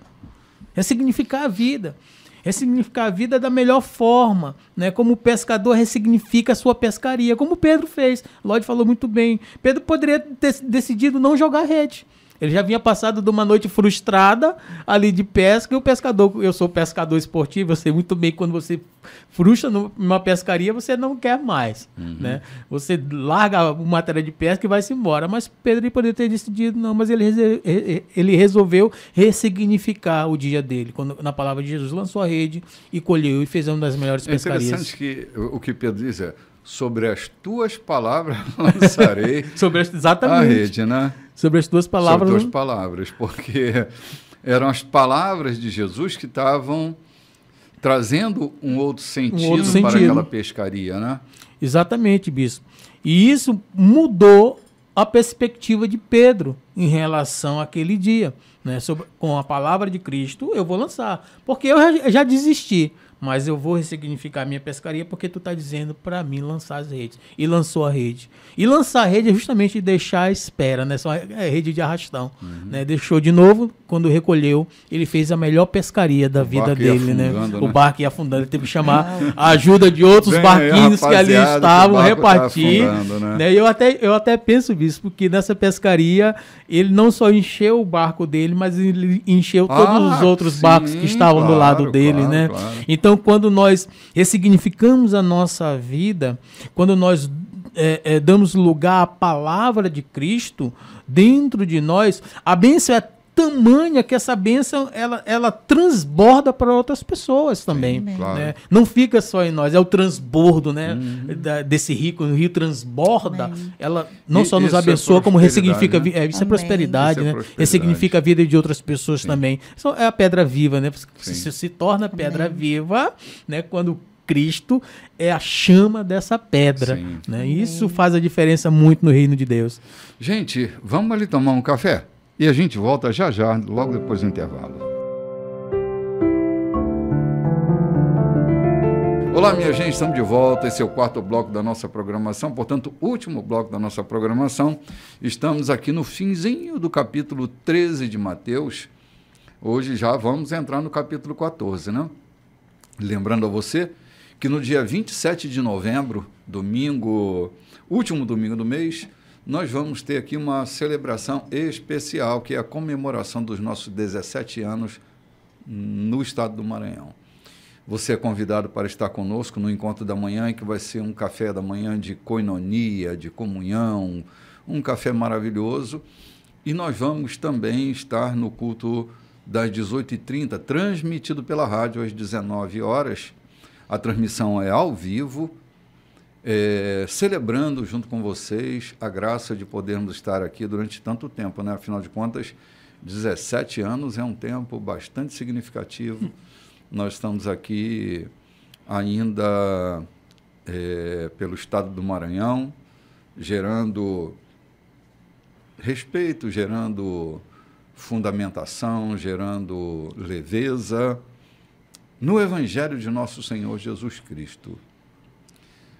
Ressignificar a vida. Ressignificar a vida da melhor forma, né? Como o pescador ressignifica a sua pescaria, como Pedro fez. Lloyd falou muito bem. Pedro poderia ter decidido não jogar rede. Ele já vinha passado de uma noite frustrada ali de pesca, e o pescador, eu sou pescador esportivo, eu sei muito bem que quando você frustra numa pescaria, você não quer mais, né? Você larga a matéria de pesca e vai-se embora. Mas Pedro poderia ter decidido, não, mas ele resolveu ressignificar o dia dele, quando na palavra de Jesus lançou a rede e colheu e fez uma das melhores pescarias. É interessante que o que Pedro diz é: sobre as tuas palavras lançarei exatamente. A rede, né? Sobre as tuas palavras. Sobre as tuas palavras, porque eram as palavras de Jesus que estavam trazendo um outro sentido para aquela pescaria, né? Exatamente, bispo. E isso mudou a perspectiva de Pedro em relação àquele dia, né? Com a palavra de Cristo, eu vou lançar, porque eu já desisti. Mas eu vou ressignificar a minha pescaria porque tu está dizendo para mim lançar as redes. E lançou a rede. E lançar a rede é justamente deixar a espera, né? Só é rede de arrastão. Né? Deixou de novo, quando recolheu, ele fez a melhor pescaria da vida dele, né? O barco ia afundando, ele teve que chamar a ajuda de outros barquinhos que ali estavam, repartir. Né? Eu até penso, bispo, que nessa pescaria ele não só encheu o barco dele, mas ele encheu todos os outros barcos que estavam do lado dele, né? Claro. Então, quando nós ressignificamos a nossa vida, quando nós damos lugar à palavra de Cristo dentro de nós, a bênção é tamanha que essa bênção ela transborda para outras pessoas também. Sim, claro. Né? Não fica só em nós, é o transbordo, né? Desse rio, quando o rio transborda, ela não só nos abençoa, como ressignifica, né? Isso é prosperidade, isso, né? Ressignifica a vida de outras pessoas. Sim. Também. Isso é a pedra viva, né? Se torna pedra viva, né? Quando Cristo é a chama dessa pedra. Né? Isso faz a diferença muito no reino de Deus. Gente, vamos ali tomar um café? E a gente volta já, logo depois do intervalo. Olá, minha gente, estamos de volta. Esse é o quarto bloco da nossa programação, portanto, último bloco da nossa programação. Estamos aqui no finzinho do capítulo 13 de Mateus. Hoje já vamos entrar no capítulo 14, né? Lembrando a você que no dia 27 de novembro, domingo, último domingo do mês, nós vamos ter aqui uma celebração especial, que é a comemoração dos nossos 17 anos no estado do Maranhão. Você é convidado para estar conosco no encontro da manhã, que vai ser um café da manhã de koinonia, de comunhão, um café maravilhoso. E nós vamos também estar no culto das 18h30, transmitido pela rádio às 19 horas. A transmissão é ao vivo, celebrando junto com vocês a graça de podermos estar aqui durante tanto tempo, né? Afinal de contas, 17 anos é um tempo bastante significativo. Nós estamos aqui ainda pelo estado do Maranhão, gerando respeito, gerando fundamentação, gerando leveza no Evangelho de nosso Senhor Jesus Cristo,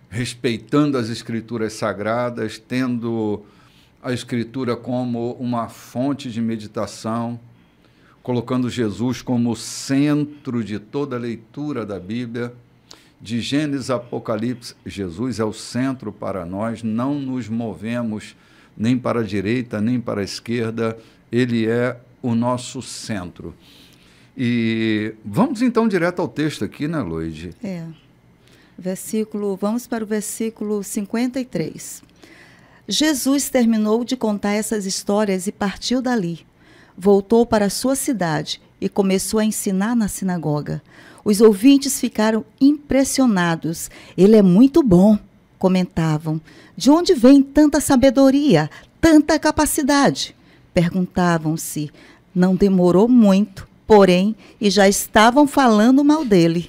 respeitando as Escrituras Sagradas, tendo a Escritura como uma fonte de meditação, colocando Jesus como centro de toda a leitura da Bíblia, de Gênesis a Apocalipse. Jesus é o centro para nós, não nos movemos nem para a direita, nem para a esquerda, ele é o nosso centro. E vamos então direto ao texto aqui, né, Loide? Vamos para o versículo 53. Jesus terminou de contar essas histórias e partiu dali. Voltou para a sua cidade e começou a ensinar na sinagoga. Os ouvintes ficaram impressionados. Ele é muito bom, comentavam. De onde vem tanta sabedoria, tanta capacidade? Perguntavam-se. Não demorou muito, porém, e já estavam falando mal dele.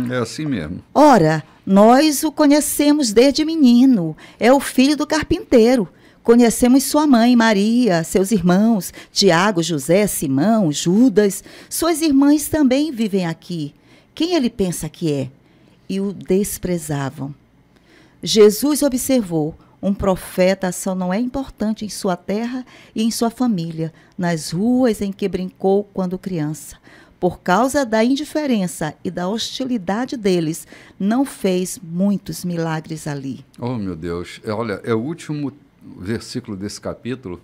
É assim mesmo. Ora, nós o conhecemos desde menino. É o filho do carpinteiro. Conhecemos sua mãe, Maria, seus irmãos, Tiago, José, Simão, Judas. Suas irmãs também vivem aqui. Quem ele pensa que é? E o desprezavam. Jesus observou. Um profeta só não é importante em sua terra e em sua família, nas ruas em que brincou quando criança. Por causa da indiferença e da hostilidade deles, não fez muitos milagres ali. Oh, meu Deus. Olha, é o último versículo desse capítulo,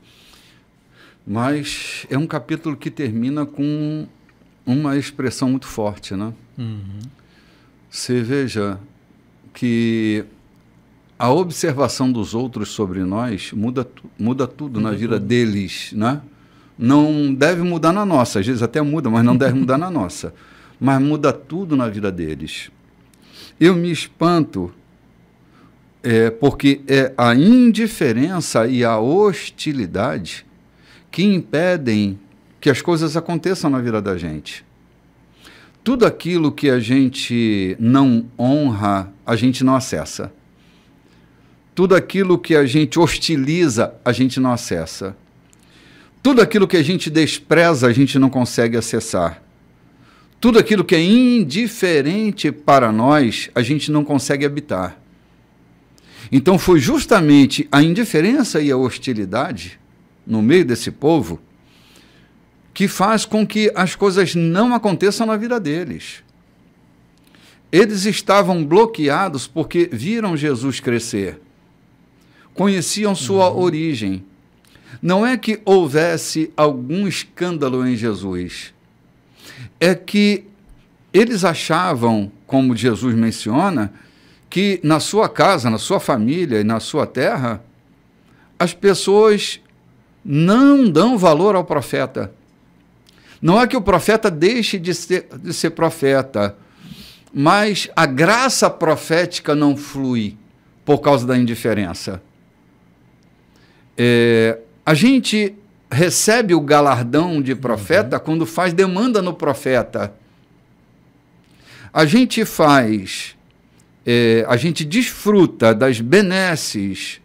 mas é um capítulo que termina com uma expressão muito forte, né? Você veja que a observação dos outros sobre nós muda tudo na vida deles, né? Não deve mudar na nossa, às vezes até muda, mas não deve mudar na nossa. Mas muda tudo na vida deles. Eu me espanto porque é a indiferença e a hostilidade que impedem que as coisas aconteçam na vida da gente. Tudo aquilo que a gente não honra, a gente não acessa. Tudo aquilo que a gente hostiliza, a gente não acessa. Tudo aquilo que a gente despreza, a gente não consegue acessar. Tudo aquilo que é indiferente para nós, a gente não consegue habitar. Então foi justamente a indiferença e a hostilidade no meio desse povo que faz com que as coisas não aconteçam na vida deles. Eles estavam bloqueados porque viram Jesus crescer. Conheciam sua origem. Não é que houvesse algum escândalo em Jesus. É que eles achavam, como Jesus menciona, que na sua casa, na sua família e na sua terra, as pessoas não dão valor ao profeta. Não é que o profeta deixe de ser profeta, mas a graça profética não flui por causa da indiferença. A gente recebe o galardão de profeta quando faz demanda no profeta. A gente desfruta das benesses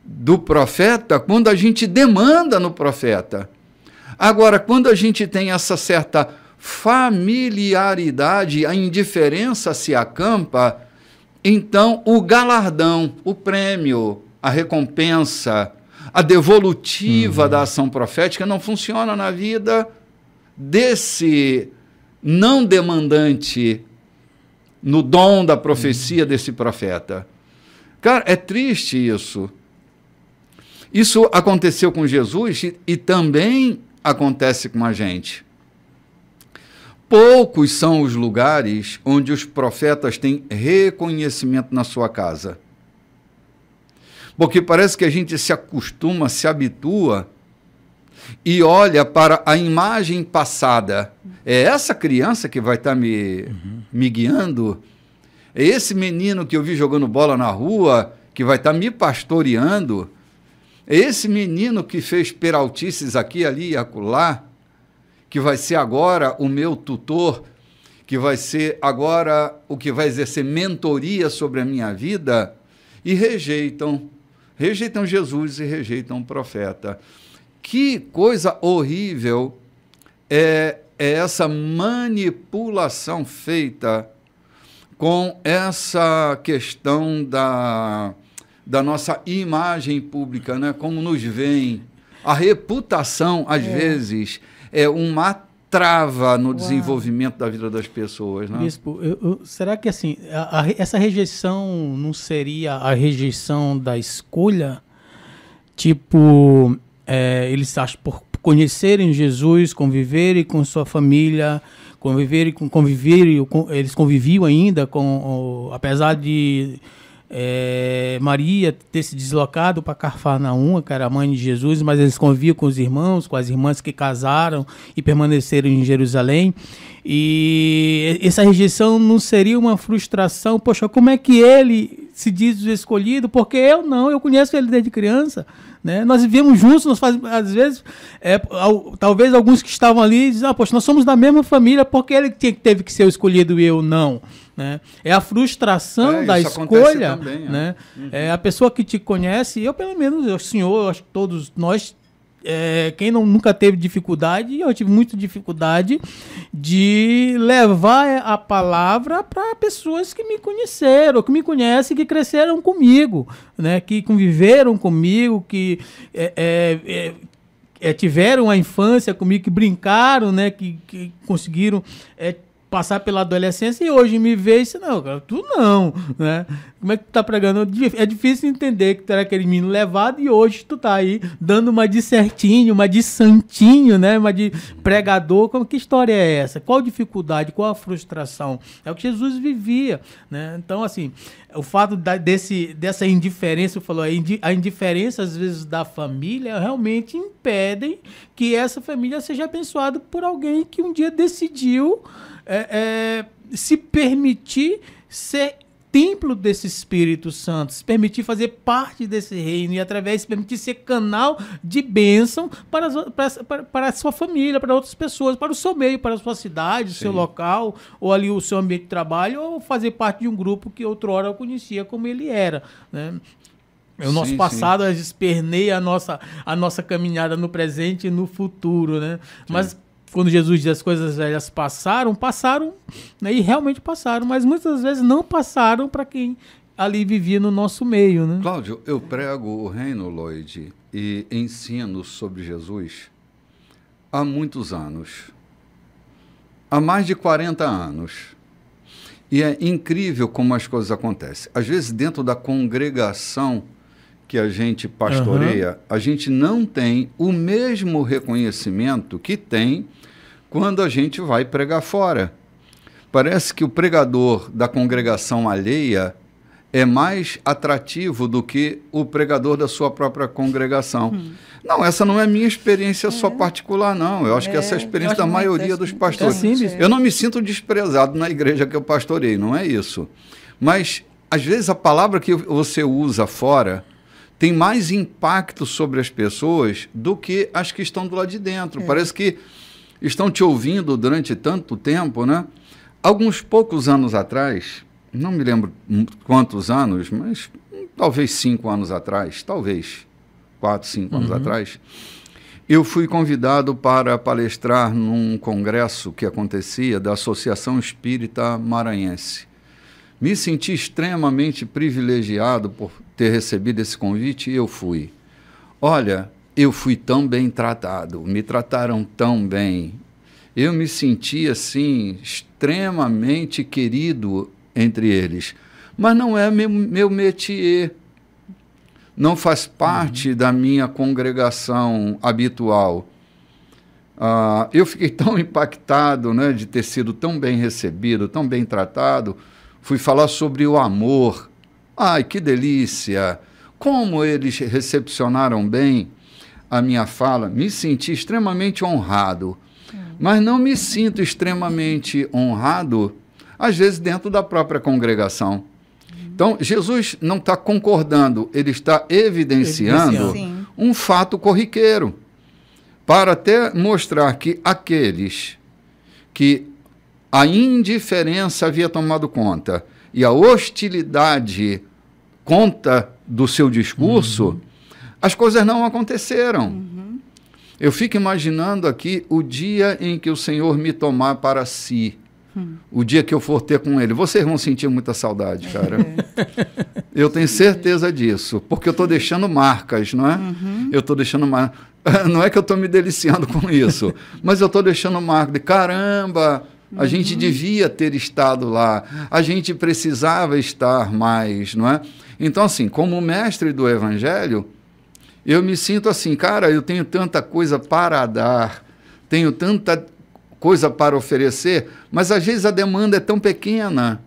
do profeta quando a gente demanda no profeta. Agora, quando a gente tem essa certa familiaridade, a indiferença se acampa, então o galardão, o prêmio, a recompensa, a devolutiva da ação profética não funciona na vida desse não demandante no dom da profecia desse profeta. Cara, é triste isso. Isso aconteceu com Jesus e também acontece com a gente. Poucos são os lugares onde os profetas têm reconhecimento na sua casa. Porque parece que a gente se acostuma, se habitua e olha para a imagem passada. É essa criança que vai estar me guiando? É esse menino que eu vi jogando bola na rua que vai estar me pastoreando? É esse menino que fez peraltices aqui, ali e acolá, que vai ser agora o meu tutor, que vai ser agora o que vai exercer mentoria sobre a minha vida? E rejeitam Jesus e rejeitam o profeta. Que coisa horrível é essa manipulação feita com essa questão da nossa imagem pública, né? Como nos veem. A reputação, às vezes, é uma trava no desenvolvimento da vida das pessoas. Né? Bispo, será que assim, essa rejeição não seria a rejeição da escolha? Tipo, eles acham, por conhecerem Jesus, conviverem com sua família, eles conviviam ainda apesar de Maria ter se deslocado para Cafarnaum, que era a mãe de Jesus, mas eles conviviam com os irmãos, com as irmãs que casaram e permaneceram em Jerusalém. E essa rejeição não seria uma frustração? Poxa, como é que ele se diz o escolhido? Porque eu conheço ele desde criança. Né? Nós vivemos juntos, às vezes, talvez alguns que estavam ali dizem, poxa, nós somos da mesma família, porque ele teve que ser o escolhido e eu não. Né? É a frustração da escolha. Também, né? É a pessoa que te conhece, eu pelo menos, o senhor, eu acho que todos nós, quem nunca teve dificuldade, eu tive muita dificuldade de levar a palavra para pessoas que me conheceram, que me conhecem, que cresceram comigo, né? Que conviveram comigo, que tiveram a infância comigo, que brincaram, né? Que conseguiram passar pela adolescência e hoje me vê e disse, não, cara, tu não, né? Como é que tu tá pregando? É difícil entender que tu era aquele menino levado e hoje tu tá aí dando uma de certinho, uma de santinho, né? Uma de pregador. Que história é essa? Qual dificuldade? Qual a frustração? É o que Jesus vivia, né? Então, assim, o fato dessa indiferença, eu falo, a indiferença, às vezes, da família realmente impedem que essa família seja abençoada por alguém que um dia decidiu se permitir ser templo desse Espírito Santo, se permitir fazer parte desse reino e através se permitir ser canal de bênção para a sua família, para outras pessoas, para o seu meio, para a sua cidade, o seu local, ou ali o seu ambiente de trabalho, ou fazer parte de um grupo que outrora eu conhecia como ele era, né? O nosso passado às vezes permeia a nossa caminhada no presente e no futuro, né? Mas quando Jesus diz as coisas velhas passaram, né, e realmente passaram, mas muitas vezes não passaram para quem ali vivia no nosso meio, né? Cláudio, eu prego o reino, Lloyd, e ensino sobre Jesus há muitos anos, há mais de 40 anos. E é incrível como as coisas acontecem. Às vezes, dentro da congregação que a gente pastoreia, a gente não tem o mesmo reconhecimento que tem quando a gente vai pregar fora. Parece que o pregador da congregação alheia é mais atrativo do que o pregador da sua própria congregação. Não, essa não é a minha experiência só particular, não. Eu acho que essa é a experiência da maioria dos pastores. Eu não me sinto desprezado na igreja que eu pastorei, não é isso. Mas, às vezes, a palavra que você usa fora tem mais impacto sobre as pessoas do que as que estão do lado de dentro. Parece que estão te ouvindo durante tanto tempo, né? Alguns poucos anos atrás, não me lembro quantos anos, mas talvez 5 anos atrás, talvez 4, 5 anos atrás, eu fui convidado para palestrar num congresso que acontecia da Associação Espírita Maranhense. Me senti extremamente privilegiado por ter recebido esse convite e eu fui. Olha, eu fui tão bem tratado, me trataram tão bem. Eu me senti, assim, extremamente querido entre eles. Mas não é meu métier. Não faz parte da minha congregação habitual. Eu fiquei tão impactado, né, de ter sido tão bem recebido, tão bem tratado. Fui falar sobre o amor. Ai, que delícia! Como eles recepcionaram bem a minha fala. Me senti extremamente honrado. Mas não me sinto extremamente honrado, às vezes, dentro da própria congregação. Então, Jesus não está concordando, ele está evidenciando um fato corriqueiro, para até mostrar que aqueles que a indiferença havia tomado conta e a hostilidade conta do seu discurso, as coisas não aconteceram. Eu fico imaginando aqui o dia em que o Senhor me tomar para si, o dia que eu for ter com Ele. Vocês vão sentir muita saudade, cara. Eu tenho certeza disso, porque eu estou deixando marcas, não é? Eu estou deixando marcas. Não é que eu estou me deliciando com isso, mas eu estou deixando marcas de caramba. A gente devia ter estado lá, a gente precisava estar mais, não é? Então, assim, como mestre do Evangelho, Eu me sinto assim, cara, eu tenho tanta coisa para dar, tenho tanta coisa para oferecer, mas às vezes a demanda é tão pequena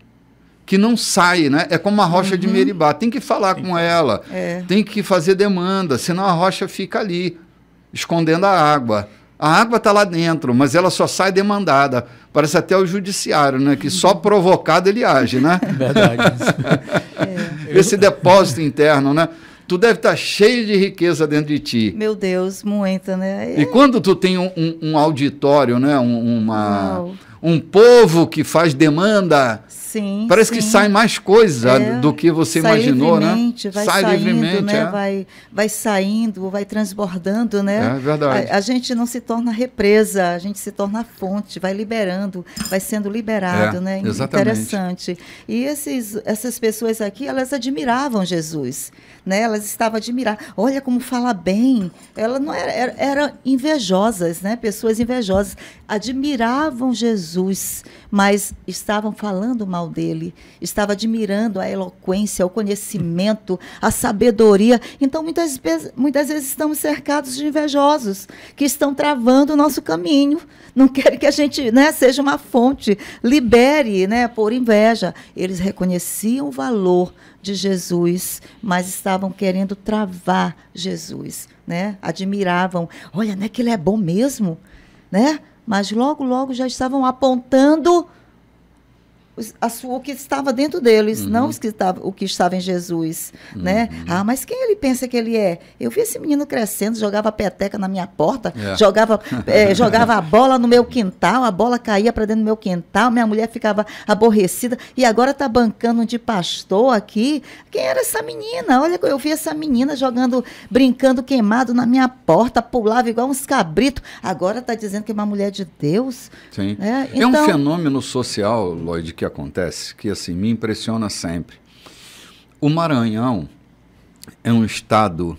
que não sai, né? É como a rocha de Meribá, tem que falar com ela, tem que fazer demanda, senão a rocha fica ali, escondendo a água. A água está lá dentro, mas ela só sai demandada. Parece até o judiciário, né? Que só provocado ele age, né? Verdade. Esse depósito interno, né? Tu deve estar cheio de riqueza dentro de ti. Meu Deus, muita, né? E quando tu tem um auditório, né? Um povo que faz demanda, sim, parece que sai mais coisa do que você imaginou, né? Vai sai saindo, livremente, né? Vai saindo, vai transbordando, né? É verdade. A gente não se torna represa, a gente se torna fonte, vai liberando, vai sendo liberado, né? Exatamente. Interessante. E essas pessoas aqui, elas admiravam Jesus, né? Elas estavam admirando. Olha como fala bem. Elas não eram invejosas, né? Pessoas invejosas. Admiravam Jesus, mas estavam falando mal dele, estavam admirando a eloquência, o conhecimento, a sabedoria. Então, muitas vezes estamos cercados de invejosos, que estão travando o nosso caminho, não querem que a gente, né, seja uma fonte, libere, né, por inveja. Eles reconheciam o valor de Jesus, mas estavam querendo travar Jesus, né? Admiravam, olha, não é que ele é bom mesmo, né? Mas logo já apontando o que estava dentro deles, não o que estava em Jesus, né? Ah, mas quem ele pensa que ele é? Eu vi esse menino crescendo, jogava peteca na minha porta, jogava a bola no meu quintal, a bola caía para dentro do meu quintal, minha mulher ficava aborrecida, e agora está bancando de pastor aqui. Quem era essa menina? Olha, eu vi essa menina brincando queimado na minha porta, pulava igual uns cabritos, agora está dizendo que é uma mulher de Deus. Sim. Então, é um fenômeno social, Lloyd, que acontece, que assim, me impressiona sempre. O Maranhão é um estado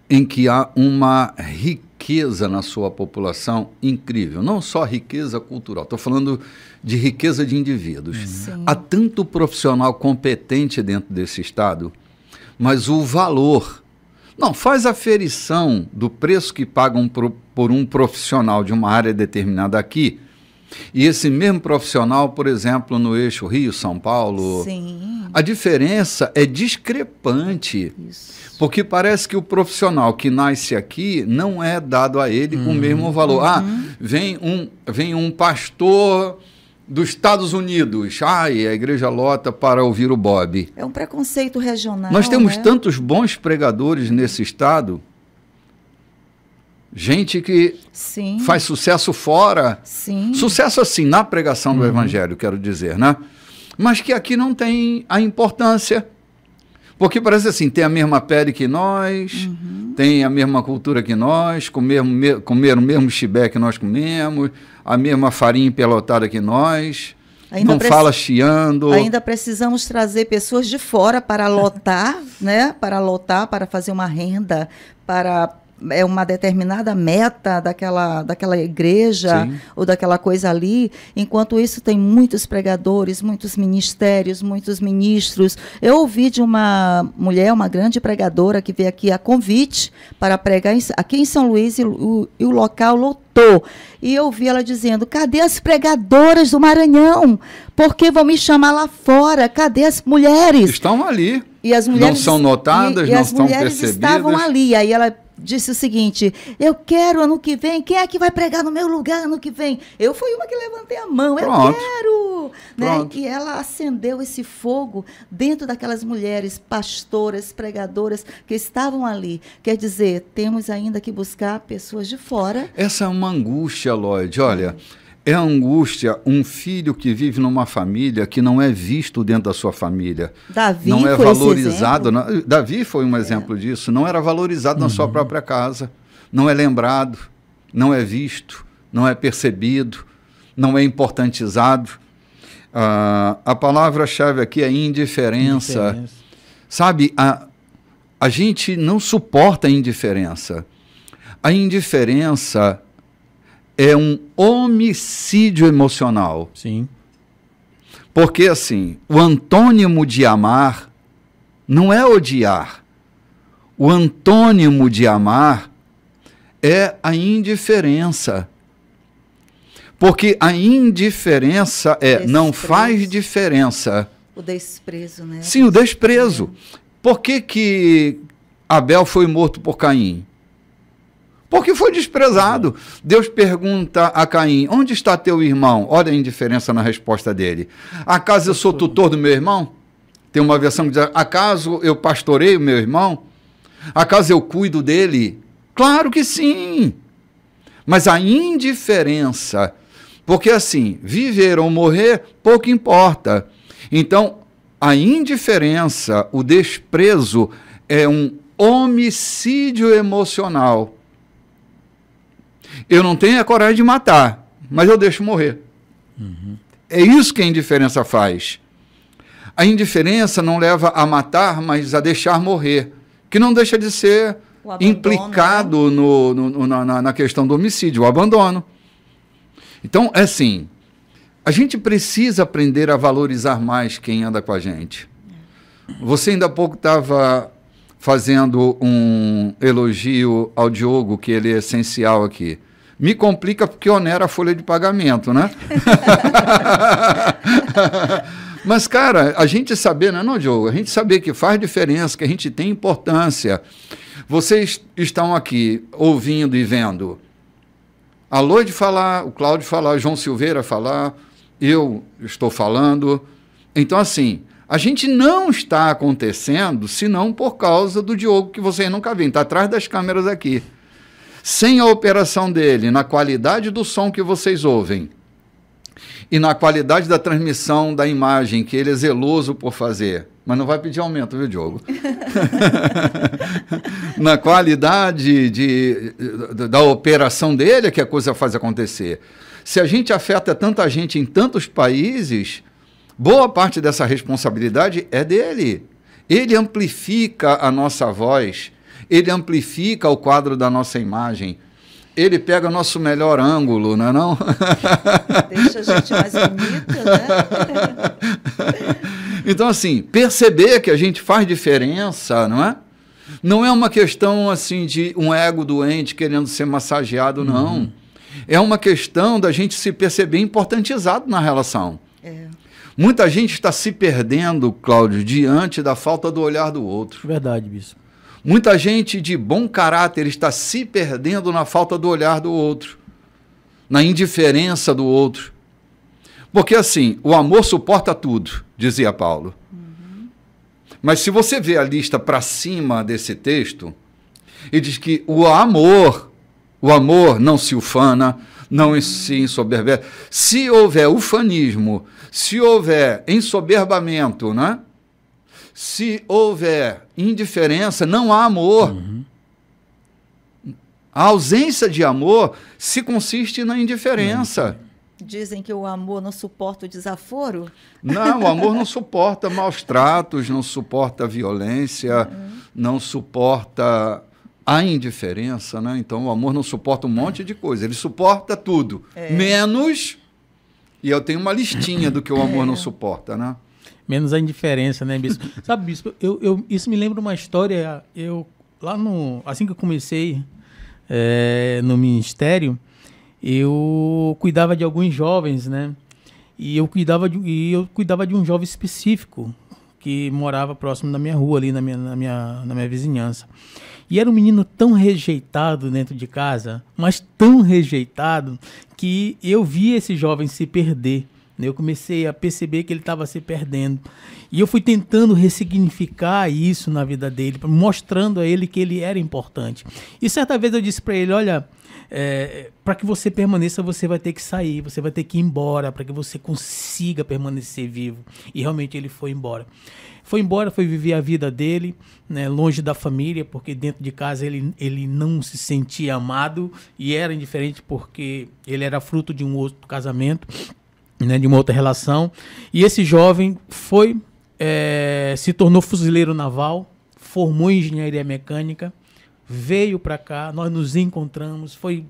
em que há uma riqueza na sua população incrível, não só riqueza cultural, estou falando de riqueza de indivíduos. Sim. Há tanto profissional competente dentro desse estado, mas o valor... Não, faz aferição do preço que pagam por um profissional de uma área determinada aqui, e esse mesmo profissional, por exemplo, no eixo Rio-São Paulo, sim, a diferença é discrepante. Isso. Porque parece que o profissional que nasce aqui não é dado a ele o mesmo valor. Vem um pastor dos Estados Unidos, a igreja lota para ouvir o Bob. É um preconceito regional. Nós temos tantos bons pregadores nesse estado, gente que faz sucesso fora, sucesso assim, na pregação do evangelho, quero dizer, né? Mas que aqui não tem a importância, porque parece assim, tem a mesma pele que nós, tem a mesma cultura que nós, comeram o mesmo chibé que nós comemos, a mesma farinha empelotada que nós, não fala chiando. Ainda precisamos trazer pessoas de fora para lotar, né? Para fazer uma renda, para uma determinada meta daquela igreja ou daquela coisa ali. Enquanto isso, tem muitos pregadores, muitos ministérios, muitos ministros. Eu ouvi de uma mulher, uma grande pregadora, que veio aqui a convite para pregar aqui em São Luís, e o local lotou. E eu ouvi ela dizendo: cadê as pregadoras do Maranhão? Porque vão me chamar lá fora. Cadê as mulheres? Estão ali. E as mulheres, não são notadas, não estão percebidas. E as mulheres estavam ali. Aí ela disse o seguinte: eu quero ano que vem, quem é que vai pregar no meu lugar ano que vem? Eu fui uma que levantei a mão, eu quero! Né? E ela acendeu esse fogo dentro daquelas mulheres, pastoras, pregadoras, que estavam ali. Quer dizer, temos ainda que buscar pessoas de fora. Essa é uma angústia, Lloyd, olha... É angústia um filho que vive numa família que não é visto dentro da sua família. Davi não é foi valorizado. Davi foi um exemplo disso. Não era valorizado na sua própria casa. Não é lembrado, não é visto, não é percebido, não é importantizado. A palavra-chave aqui é indiferença. Sabe, a gente não suporta a indiferença. A indiferença é um homicídio emocional. Sim. Porque, assim, o antônimo de amar não é odiar. o antônimo de amar é a indiferença. Porque a indiferença não faz diferença. O desprezo, né? Sim, o desprezo. Por que Abel foi morto por Caim? Porque foi desprezado. Deus pergunta a Caim, onde está teu irmão? Olha a indiferença na resposta dele. Acaso eu sou tutor do meu irmão? Tem uma versão que diz, acaso eu pastoreio meu irmão? Acaso eu cuido dele? Claro que sim. Mas a indiferença, porque assim, viver ou morrer, pouco importa. Então, a indiferença, o desprezo, é um homicídio emocional. Eu não tenho a coragem de matar, mas eu deixo morrer. É isso que a indiferença faz. A indiferença não leva a matar, mas a deixar morrer, que não deixa de ser implicado na questão do homicídio, o abandono. Então, é assim, a gente precisa aprender a valorizar mais quem anda com a gente. Você ainda há pouco estava fazendo um elogio ao Diogo, que ele é essencial aqui. Me complica porque onera a folha de pagamento, né? Mas, cara, a gente saber, não, Diogo? A gente saber que faz diferença, que a gente tem importância. Vocês estão aqui ouvindo e vendo a Loide falar, o Cláudio falar, o João Silveira falar, eu estou falando. Então, assim, a gente não está acontecendo senão por causa do Diogo, que vocês nunca viram, está atrás das câmeras aqui. Sem a operação dele, na qualidade do som que vocês ouvem e na qualidade da transmissão da imagem, que ele é zeloso por fazer, mas não vai pedir aumento, viu, Diogo? Na qualidade da operação dele é que a coisa faz acontecer. Se a gente afeta tanta gente em tantos países, boa parte dessa responsabilidade é dele. Ele amplifica a nossa voz, ele amplifica o quadro da nossa imagem, ele pega nosso melhor ângulo, não é não? Deixa a gente mais bonita, né? Então, assim, perceber que a gente faz diferença, não é? Não é uma questão, assim, de um ego doente querendo ser massageado, não. É uma questão da gente se perceber importantizado na relação. Muita gente está se perdendo, Cláudio, diante da falta do olhar do outro. Verdade, bispo. Muita gente de bom caráter está se perdendo na falta do olhar do outro, na indiferença do outro. Porque, assim, o amor suporta tudo, dizia Paulo. Mas se você vê a lista para cima desse texto, ele diz que o amor não se ufana, não se ensoberbece. Se houver ufanismo, se houver ensoberbamento, né? Se houver indiferença, não há amor. A ausência de amor se consiste na indiferença. Dizem que o amor não suporta o desaforo? Não, o amor não suporta maus tratos, não suporta violência, não suporta a indiferença, né? Então, o amor não suporta um monte de coisa. Ele suporta tudo, menos... E eu tenho uma listinha do que o amor não suporta, né? Menos a indiferença, né, bispo? Sabe, bispo, isso me lembra uma história. Assim que eu comecei no ministério, eu cuidava de alguns jovens, né? E eu cuidava de um jovem específico que morava próximo da minha rua, ali na minha vizinhança. E era um menino tão rejeitado dentro de casa, mas tão rejeitado, que eu vi esse jovem se perder. Eu comecei a perceber que ele estava se perdendo. E eu fui tentando ressignificar isso na vida dele, mostrando a ele que ele era importante. E certa vez eu disse para ele, olha, para que você permaneça, você vai ter que sair, você vai ter que ir embora, para que você consiga permanecer vivo. E realmente ele foi embora. Foi viver a vida dele, né, longe da família, porque dentro de casa ele não se sentia amado e era indiferente porque ele era fruto de um outro casamento, né, de uma outra relação. E esse jovem se tornou fuzileiro naval, formou em engenharia mecânica, veio para cá, nós nos encontramos, foi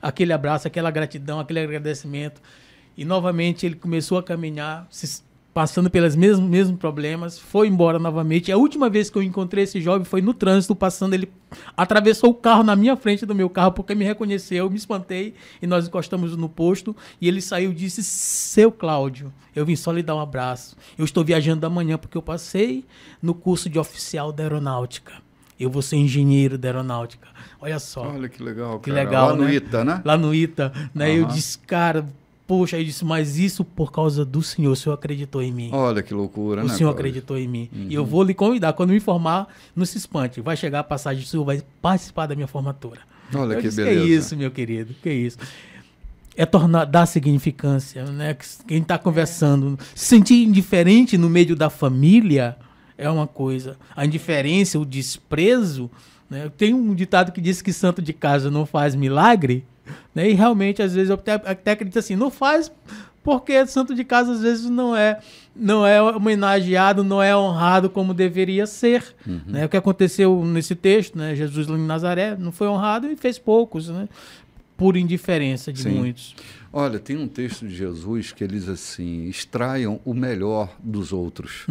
aquele abraço, aquela gratidão, aquele agradecimento. E novamente ele começou a caminhar passando pelos mesmos problemas, foi embora novamente. A última vez que eu encontrei esse jovem foi no trânsito, passando, ele atravessou o carro na minha frente do meu carro, porque me reconheceu, eu me espantei, e nós encostamos no posto, e ele saiu e disse: seu Cláudio, eu vim só lhe dar um abraço. Eu estou viajando da manhã porque eu passei no curso de oficial da aeronáutica. Eu vou ser engenheiro da aeronáutica. Olha só. Olha que legal, cara. Que legal, lá no né? ITA, né? Lá no ITA, né? Eu disse, cara, poxa, eu disse, mas isso por causa do senhor, o senhor acreditou em mim. Olha que loucura, né? O senhor acreditou em mim. E eu vou lhe convidar, quando me formar, não se espante, vai chegar a passagem, o senhor vai participar da minha formatura. Olha eu que disse, beleza. Que é isso, meu querido, que é isso. É dar significância, né? Quem está conversando, se sentir indiferente no meio da família é uma coisa. A indiferença, o desprezo, né? Tem um ditado que diz que santo de casa não faz milagre, né? E realmente, às vezes, eu até acredito assim, não faz porque santo de casa, às vezes, não é homenageado, não é honrado como deveria ser. Né? O que aconteceu nesse texto, né? Jesus lá em Nazaré não foi honrado e fez poucos, né? Por indiferença de muitos. Olha, tem um texto de Jesus que ele diz assim: extraiam o melhor dos outros.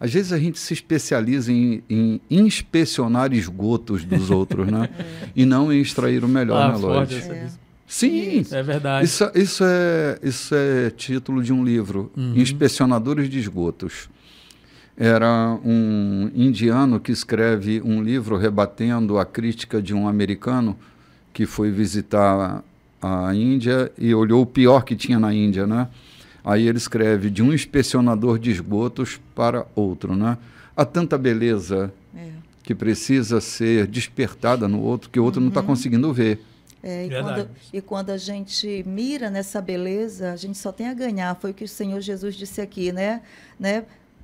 Às vezes a gente se especializa em inspecionar esgotos dos outros, né? E não em extrair o melhor, né, Lloyd? Sim, é verdade. Isso é título de um livro, Inspecionadores de Esgotos. Era um indiano que escreve um livro rebatendo a crítica de um americano que foi visitar a Índia e olhou o pior que tinha na Índia, né? Aí ele escreve: de um inspecionador de esgotos para outro, né? Há tanta beleza que precisa ser despertada no outro que o outro não está conseguindo ver. E quando a gente mira nessa beleza, a gente só tem a ganhar. Foi o que o Senhor Jesus disse aqui, né?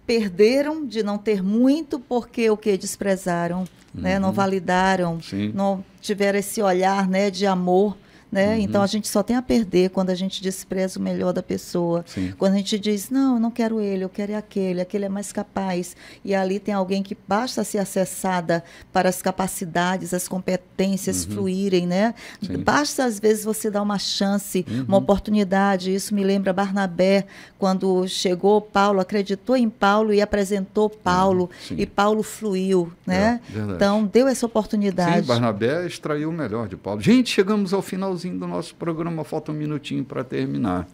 Perderam de não ter muito porque o que desprezaram, né? Não validaram, não tiveram esse olhar, né, de amor. Né? Então a gente só tem a perder quando a gente despreza o melhor da pessoa. Quando a gente diz, não, eu não quero ele, eu quero aquele é mais capaz. E ali tem alguém que basta ser acessada para as capacidades, as competências fluírem, né? Basta às vezes você dar uma chance, uma oportunidade. Isso me lembra Barnabé, quando chegou Paulo, acreditou em Paulo e apresentou Paulo, e Paulo fluiu, né? Então deu essa oportunidade. Sim, Barnabé extraiu o melhor de Paulo. Gente, chegamos ao finalzinho do nosso programa, falta um minutinho para terminar.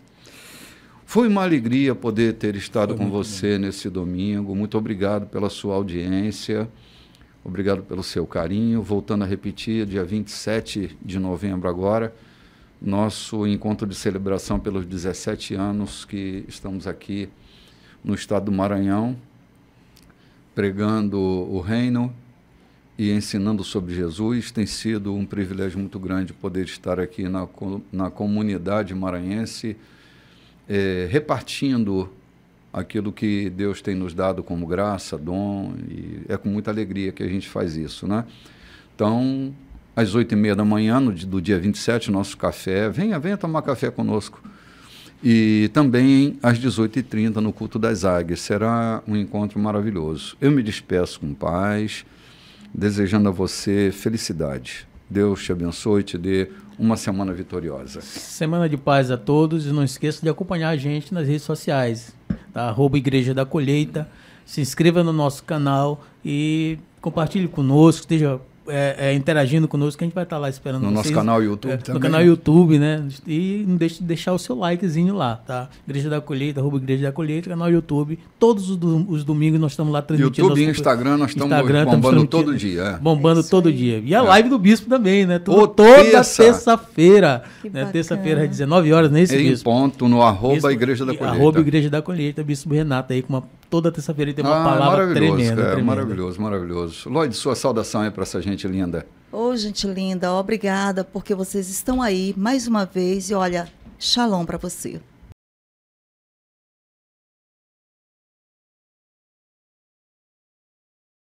Foi uma alegria poder ter estado com você nesse domingo. Muito obrigado pela sua audiência, obrigado pelo seu carinho. Voltando a repetir, dia 27 de novembro agora, nosso encontro de celebração pelos 17 anos que estamos aqui no estado do Maranhão, pregando o reino e ensinando sobre Jesus. Tem sido um privilégio muito grande poder estar aqui na comunidade maranhense, repartindo aquilo que Deus tem nos dado como graça, dom, e é com muita alegria que a gente faz isso, né? Então, às 8h30 da manhã, do dia 27, nosso café, venha tomar café conosco. E também às 18h30 no Culto das Águias. Será um encontro maravilhoso. Eu me despeço com paz, desejando a você felicidade. Deus te abençoe e te dê uma semana vitoriosa. Semana de paz a todos, e não esqueça de acompanhar a gente nas redes sociais, tá? @Igreja da Colheita. Se inscreva no nosso canal e compartilhe conosco, esteja interagindo conosco, que a gente vai estar lá esperando no vocês. Nosso canal YouTube também. No canal YouTube, né? E não deixe de deixar o seu likezinho lá, tá? Igreja da Colheita, @Igreja da Colheita, canal YouTube. Todos os domingos nós estamos lá transmitindo. YouTube e Instagram nós estamos bombando todo dia. Bombando todo dia. E a live do Bispo também, né? Toda terça-feira. Né? Terça-feira às 19h, não é isso, Bispo? Em ponto, no @Igreja da Colheita. @Igreja da Colheita, Bispo Renato aí com toda terça-feira ele tem uma palavra tremenda. Maravilhoso. Lloyd, sua saudação é para essa gente linda. Gente linda, obrigada porque vocês estão aí mais uma vez e olha, shalom para você.